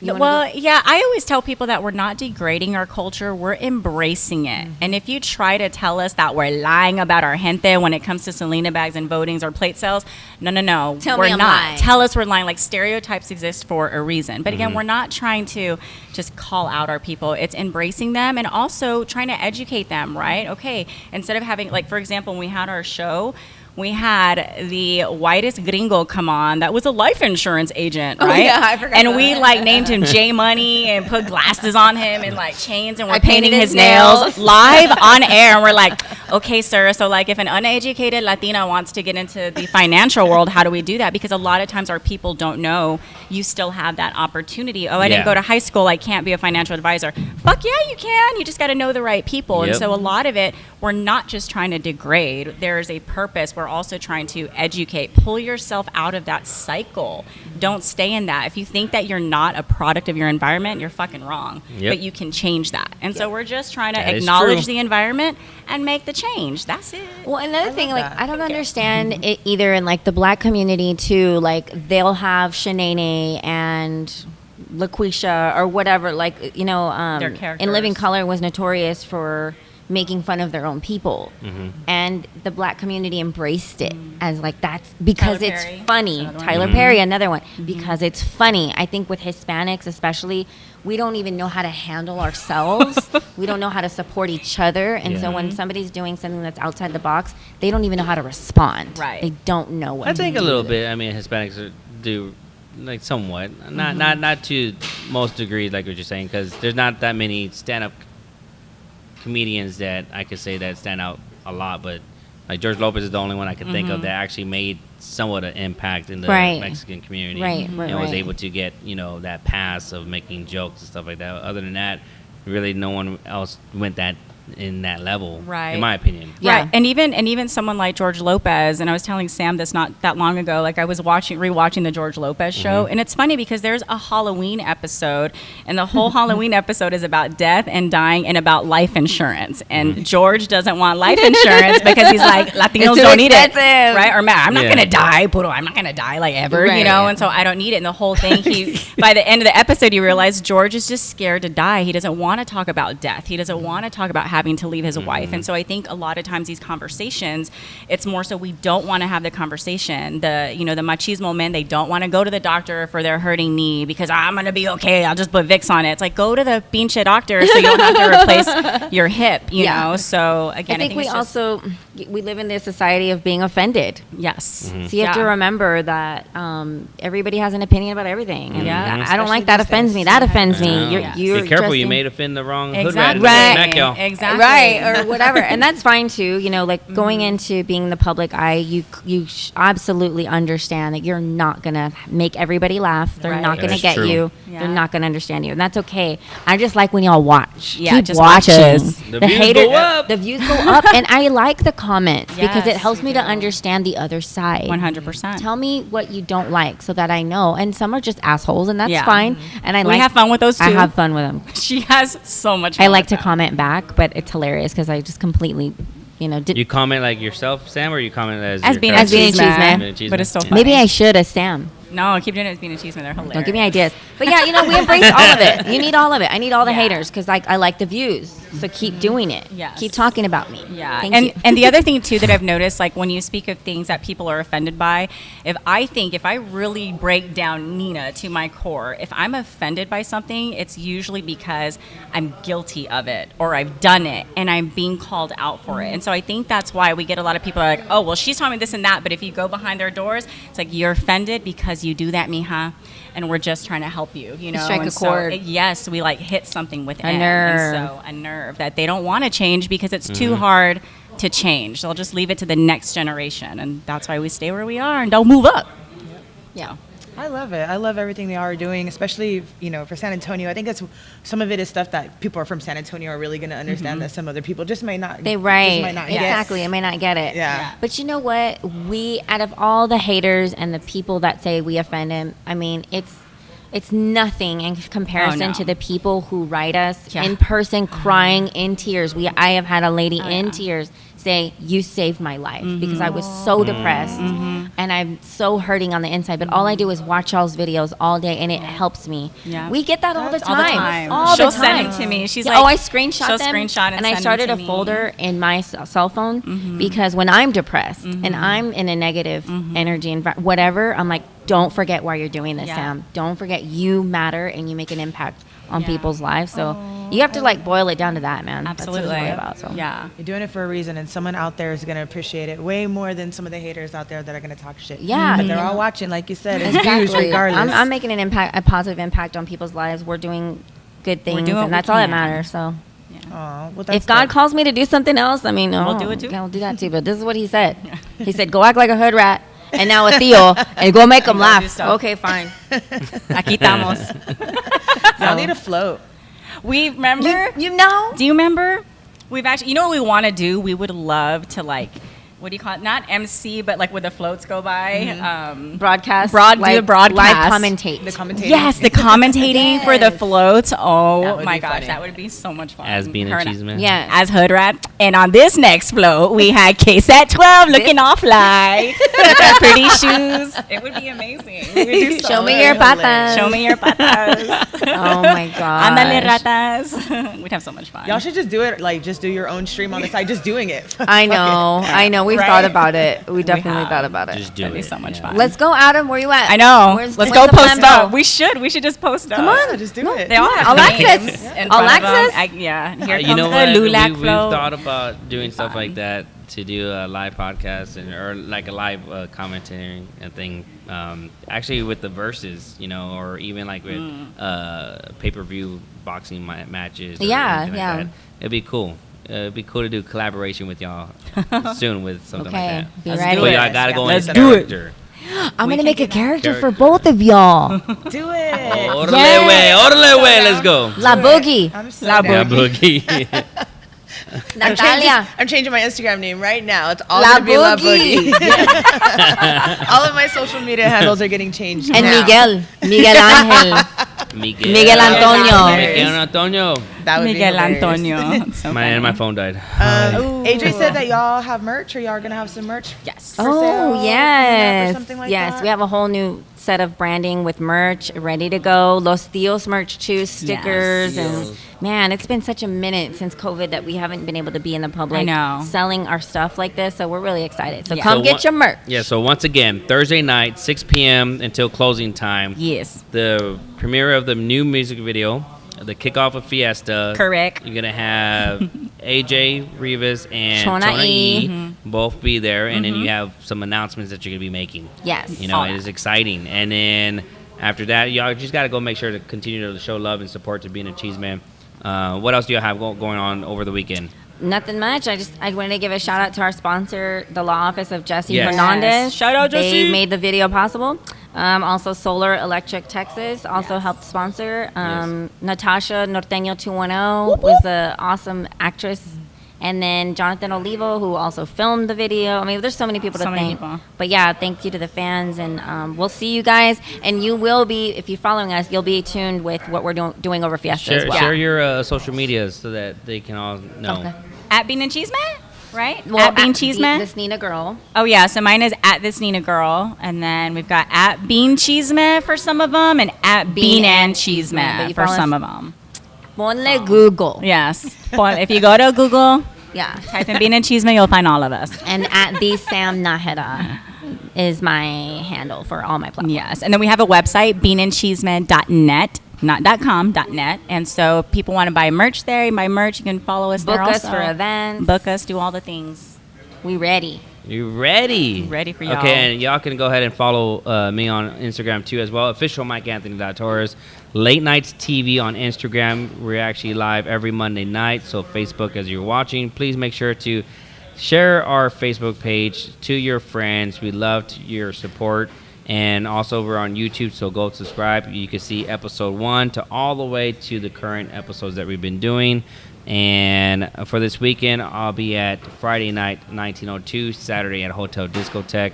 You wanna Well, yeah, I always tell people that we're not degrading our culture, we're embracing it. And if you try to tell us that we're lying about our gente when it comes to Selena bags and votings or plate sales, no, Tell we're me I'm not. lying. Tell us we're lying. Like, stereotypes exist for a reason. But again, we're not trying to just call out our people. It's embracing them and also trying to educate them, right? Okay, instead of having, like, for example, when we had our show, we had the whitest gringo come on that was a life insurance agent, right? yeah, I forgot And about we that. like named him J Money and put glasses on him and like chains, and we're I painting painted his his nails nails. live on air. And we're like, okay, sir. So like if an uneducated Latina wants to get into the financial world, how do we do that? Because a lot of times our people don't know you still have that opportunity. Oh, I didn't Yeah. go to high school. I can't be a financial advisor. Fuck yeah, you can. You just got to know the right people. And Yep. so a lot of it, we're not just trying to degrade. There is a purpose. We're also trying to educate. Pull yourself out of that cycle. Don't stay in that. If you think that you're not a product of your environment, you're fucking wrong. Yep. But you can change that. And so we're just trying to That is acknowledge true. the environment and make the change. That's it. Well, another thing, like, that. I don't understand it either in, like, the black community, too. Like, they'll have Shanae and LaQuisha or whatever. Like, Their In characters. Living Color was notorious for making fun of their own people. And the black community embraced it as, like, that's because Tyler it's Perry. funny. Another one. Tyler Perry, another one. Because it's funny. I think with Hispanics especially, we don't even know how to handle ourselves. We don't know how to support each other. And so Yeah. when somebody's doing something that's outside the box, they don't even know how to respond. Right. They don't know what I to think a do. little bit. I mean, Hispanics do like somewhat, not to most degree, like what you're saying, because there's not that many stand-up comedians that I could say that stand out a lot. But like George Lopez is the only one I could think of that actually made somewhat an impact in the Right. Mexican community, Right, and right, was right. able to get that pass of making jokes and stuff like that. Other than that, really, no one else went that in that level, Right. in my opinion. Yeah. Right. And even someone like George Lopez, and I was telling Sam this not that long ago, like I was rewatching the George Lopez show, and it's funny because there's a Halloween episode, and the whole Halloween episode is about death and dying and about life insurance. And George doesn't want life insurance because he's like, Latinos It's too don't need it. expensive. Right? Or I'm not Yeah. gonna die, puro, I'm not gonna die like ever, Right. and so I don't need it. And the whole thing, by the end of the episode, you realize George is just scared to die. He doesn't want to talk about death. He doesn't want to talk about having to leave his wife. And so I think a lot of times these conversations, it's more so we don't want to have the conversation. The machismo men, they don't want to go to the doctor for their hurting knee because I'm going to be okay. I'll just put Vicks on it. It's like, go to the pinche doctor so you don't have to replace your hip, you know? So again, I think we live in this society of being offended. Yes. So you have to remember that everybody has an opinion about everything. And I don't like that offends me. That offends me. You're be careful, just you may offend the wrong hood Exactly. rat. Smack y'all. Exactly. Right, or whatever. And that's fine too. You know, like going into being the public eye, you absolutely understand that you're not going to make everybody laugh. They're not going to get true. you. Yeah. They're not going to understand you. And that's okay. I just like when y'all watch. Yeah, Keep just watching. watches. The views go up. The views go up. And I like the comments because it Yes, helps we me to do. understand the other side. 100%. Tell me what you don't like so that I know. And some are just assholes, and that's Yeah. fine. And We have fun with those too. I have fun with them. She has so much fun I like with to that. comment back, but it's hilarious because I just completely, You comment like yourself, Sam, or you comment as As your being As a being a chisme, chisme. but it's so funny. maybe I should as Sam. No, keep doing it as being a chisme. They're hilarious. Don't give me ideas. But yeah, we embrace all of it. You need all of it. I need all the haters because I like the views. So keep doing it. Yes. Keep talking about me. Yeah, Thank and you. and the other thing too that I've noticed, like when you speak of things that people are offended by, if I really break down Nina to my core, if I'm offended by something, it's usually because I'm guilty of it or I've done it and I'm being called out for it. And so I think that's why we get a lot of people like, oh, well, she's telling me this and that, but if you go behind their doors, it's like you're offended because you do that, mija. And we're just trying to help you, you know. Strike a And so chord. yes, we like hit something within. A nerve. And so a nerve that they don't want to change because it's too hard to change. They'll just leave it to the next generation, and that's why we stay where we are and don't move up. Yeah. I love it. I love everything they are doing, especially, for San Antonio. I think that's some of it is stuff that people are from San Antonio are really going to understand that some other people just might not. They just right. might not get. Exactly. I may not get it. Yeah. But you know what? Out of all the haters and the people that say we offend him, I mean, it's nothing in comparison to the people who write us in person crying in tears. I have had a lady in tears say, you saved my life because I was so depressed and I'm so hurting on the inside. But all I do is watch y'all's videos all day and it helps me. Yeah. We get that all the All the time. time. All She'll the time. send it to me. She's Yeah, like, I screenshot she'll them. screenshot and I send started them a to me. folder in my cell phone because when I'm depressed and I'm in a negative energy, whatever, I'm like, don't forget why you're doing this, Yeah. Sam. Don't forget you matter and you make an impact on people's lives. So you have to boil it down to that, man. Absolutely. That's what it's about. So. Yeah. You're doing it for a reason, and someone out there is going to appreciate it way more than some of the haters out there that are going to talk shit. Yeah, But they're you all know. watching, like you said. It's views regardless. I'm making a positive impact on people's lives. We're doing good things, doing what and that's we all that can. matters. So Aw, well, that's if God good. calls me to do something else, I mean, We'll do it too. I'll do that too. But this is what he said. He said, go act like a hood rat. And now a Theo, and go make them Go do laugh. stuff. Okay, fine. Aquí estamos. Y'all need a float. We remember. You know? Do you remember? We've actually, you know what we want to do? We would love to what do you call it? Not MC, but like where the floats go by. Broadcast. Do the broadcast. Live commentate. The commentating. Yes, the commentating for the floats. Oh would my be gosh, funny. that would be so much fun. As being a Her and I- chisme. Yeah. As Hood Rat. And on this next float, we had Case at 12 looking all fly with our pretty shoes. It would be amazing. We would do so Show me much. your patas. Show me your patas. Oh my god. Ándale, ratas. We'd have so much fun. Y'all should just do it, just do your own stream on the side, just doing it. I know. I know. We've Right? thought about it. We definitely have. thought about it. Just do That'd be it. so much yeah. fun. Let's go, Adam. Where you at? I know. Where's Let's the go plan post up. go? We should just post up. Come on. Yeah, just do it. They all have Alexis. names in front of Alexis? them. Yeah. Here comes You know the what? Lulac We've float. thought about doing stuff fun. like that to do a live podcast or like a live commentary thing. Actually, with the verses, or even like with pay-per-view boxing matches. Or Yeah, anything like yeah. that. It'd be cool. It'd be cool to do collaboration with y'all soon with something Okay, like that. be Let's ready. do But it. y'all gotta go Let's into do it. character. I'm We gonna can make a get character for character. both of y'all. Do it. Orale way, orale way, let's go. La Boogie. I'm so La down. Yeah, Boogie. Natalia. I'm changing my Instagram name right now. It's all La gonna be La Boogie. Boogie. All of my social media handles are getting changed And now. Miguel Angel. Miguel Antonio. Miguel Antonio. That would Miguel be hilarious. Antonio. So funny. My phone died. AJ said that y'all have merch, or y'all are gonna have some merch. Yes. For sale, Oh or yes, something like yes. that? We have a whole new set of branding with merch ready to go. Los Tios merch too, stickers, and man, it's been such a minute since COVID that we haven't been able to be in the public I know. selling our stuff like this. So we're really excited. So Yeah. come So get one- your merch. Yeah, so once again, Thursday night, 6 p.m. until closing time. Yes. The premiere of the new music video, the kickoff of Fiesta. Correct. You're going to have AJ Rivas and Chona Chona E. E both be there. And then you have some announcements that you're going to be making. Yes. You know, All it that. is exciting. And then after that, y'all just got to go make sure to continue to show love and support to Bean Chisme. What else do you have going on over the weekend? Nothing much. I wanted to give a shout out to our sponsor, the law office of Jesse Yes. Hernandez. Shout out, Jesse. They made the video possible. Also, Solar Electric Texas also helped sponsor. Yes. Natasha Norteño 210 was the awesome actress. And then Jonathan Olivo, who also filmed the video. I mean, there's so many people to So many thank. people. But yeah, thank you to the fans. And we'll see you guys. And you will be, if you're following us, you'll be tuned with what we're doing over Fiesta as well. Share your social medias so that they can all know. Okay. At Bean and Chisme, right? Well, at Bean Chisme. This Nina girl. Oh yeah, so mine is at this Nina girl, and then we've got at Bean Chisme for some of them, and at Bean and But Chisme you for follow some us- of them. Ponle Google. Yes. Well, if you go to Google, Yeah. type in Bean and Chisme, you'll find all of us. And at the Sam Naheda is my handle for all my platforms. Yes, and then we have a website, beanandchisme.net, not .com, .net, and so if people want to buy merch there, you buy merch, you can follow us Book there us also. for events. Book us, do all the things. We ready. You ready? Ready for y'all. Okay, and y'all can go ahead and follow me on Instagram too as well. Official MikeAnthony.Torres. Late Nights TV on Instagram. We're actually live every Monday night. So Facebook, as you're watching, please make sure to share our Facebook page to your friends. We love your support. And also we're on YouTube, so go subscribe. You can see episode 1 to all the way to the current episodes that we've been doing. And for this weekend, I'll be at Friday night, 1902, Saturday at Hotel Discotheque.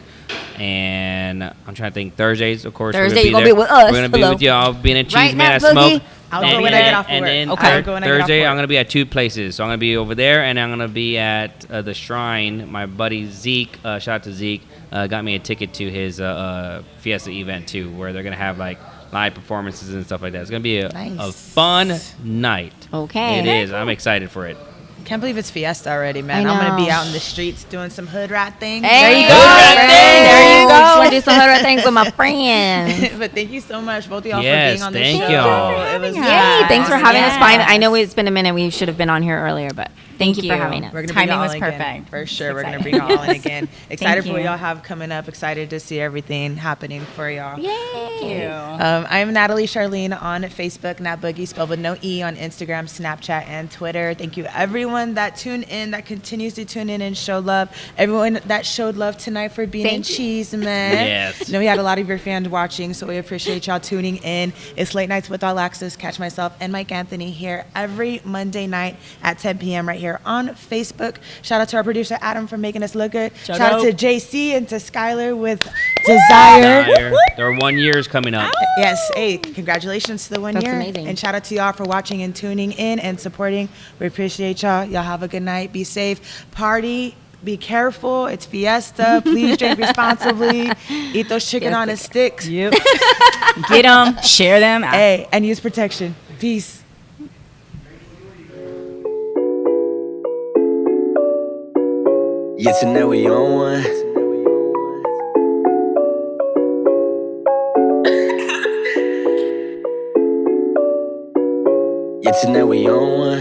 And I'm trying to think, Thursdays, of course. Thursday, we're you're gonna gonna be be with us. We're going to be Hello. with y'all, being a cheese Right, man Nat at Boogi? Smoke. I'll go when I get off of and work. then Okay. I'll go when I get off Thursday, work. I'm going to be at 2 places. So I'm going to be over there, and I'm going to be at the Shrine. My buddy Zeke, shout out to Zeke, got me a ticket to his Fiesta event too, where they're going to have like live performances and stuff like that. It's going to be a Nice. fun night. Okay. It is. I'm excited for it. Can't believe it's Fiesta already, man. I I'm gonna be know. out in the streets doing some hood rat things. Hey, There you hood go. rat friends. things. There you go. Just Want to do some hood rat things with my friends. But thank you so much, both of y'all, Yes, for being on the thank show. y'all. It was Yay, Yay, thanks for having us. Fine. Yes. I know it's been a minute. We should have been on here earlier, but thank you for having us. We're gonna Timing bring y'all was in again. perfect. For sure. We're gonna Excited. bring y'all in again. Excited for what you. y'all have coming up. Excited to see everything happening for y'all. Yay. I'm Natalie Charlene on Facebook, Nat Boogi, spelled with no E, on Instagram, Snapchat, and Twitter. Thank you, everyone that tuned in, that continues to tune in and show love. Everyone that showed love tonight for being in Cheese, man. Yes. I know we had a lot of your fans watching, so we appreciate y'all tuning in. It's Late Nights with All Access. Catch myself and Mike Anthony here every Monday night at 10 p.m. right here on Facebook. Shout out to our producer, Adam, for making us look good. Shout out to JC and to Skylar with Desire. Their 1 year is coming up. Yes, hey, congratulations to the 1 That's year. amazing. And shout out to y'all for watching and tuning in and supporting. We appreciate y'all. Y'all have a good night. Be safe. Party. Be careful. It's Fiesta. Please drink responsibly. Eat those chicken on a stick. Yep. Get them, share them. Hey, and use protection. Peace. Yeah, tonight we on one. Yeah, tonight we on one.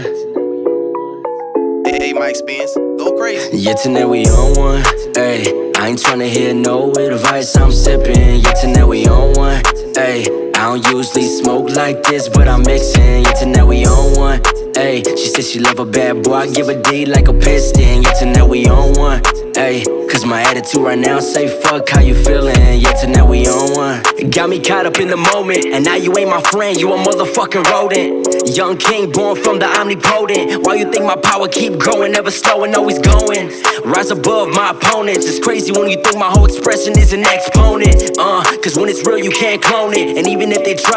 Hey, Mike Spence, go crazy. Yeah, tonight we on one. Ayy, I ain't tryna hear no advice, I'm sipping. Yeah, tonight we on one. Ayy, I don't usually smoke like this, but I'm mixing. Yeah, tonight we on one. Ayy, she said she love a bad boy, I give a D like a piston. Yeah, tonight we on one. Ayy, cause my attitude right now say fuck how you feeling. Yeah, tonight we on one. Got me caught up in the moment, and now you ain't my friend, you a motherfucking rodent. Young king born from the omnipotent. Why you think my power keep growing, never slowing, always going? Rise above my opponents. It's crazy when you think my whole expression is an exponent. Cause when it's real you can't clone it. And even if they try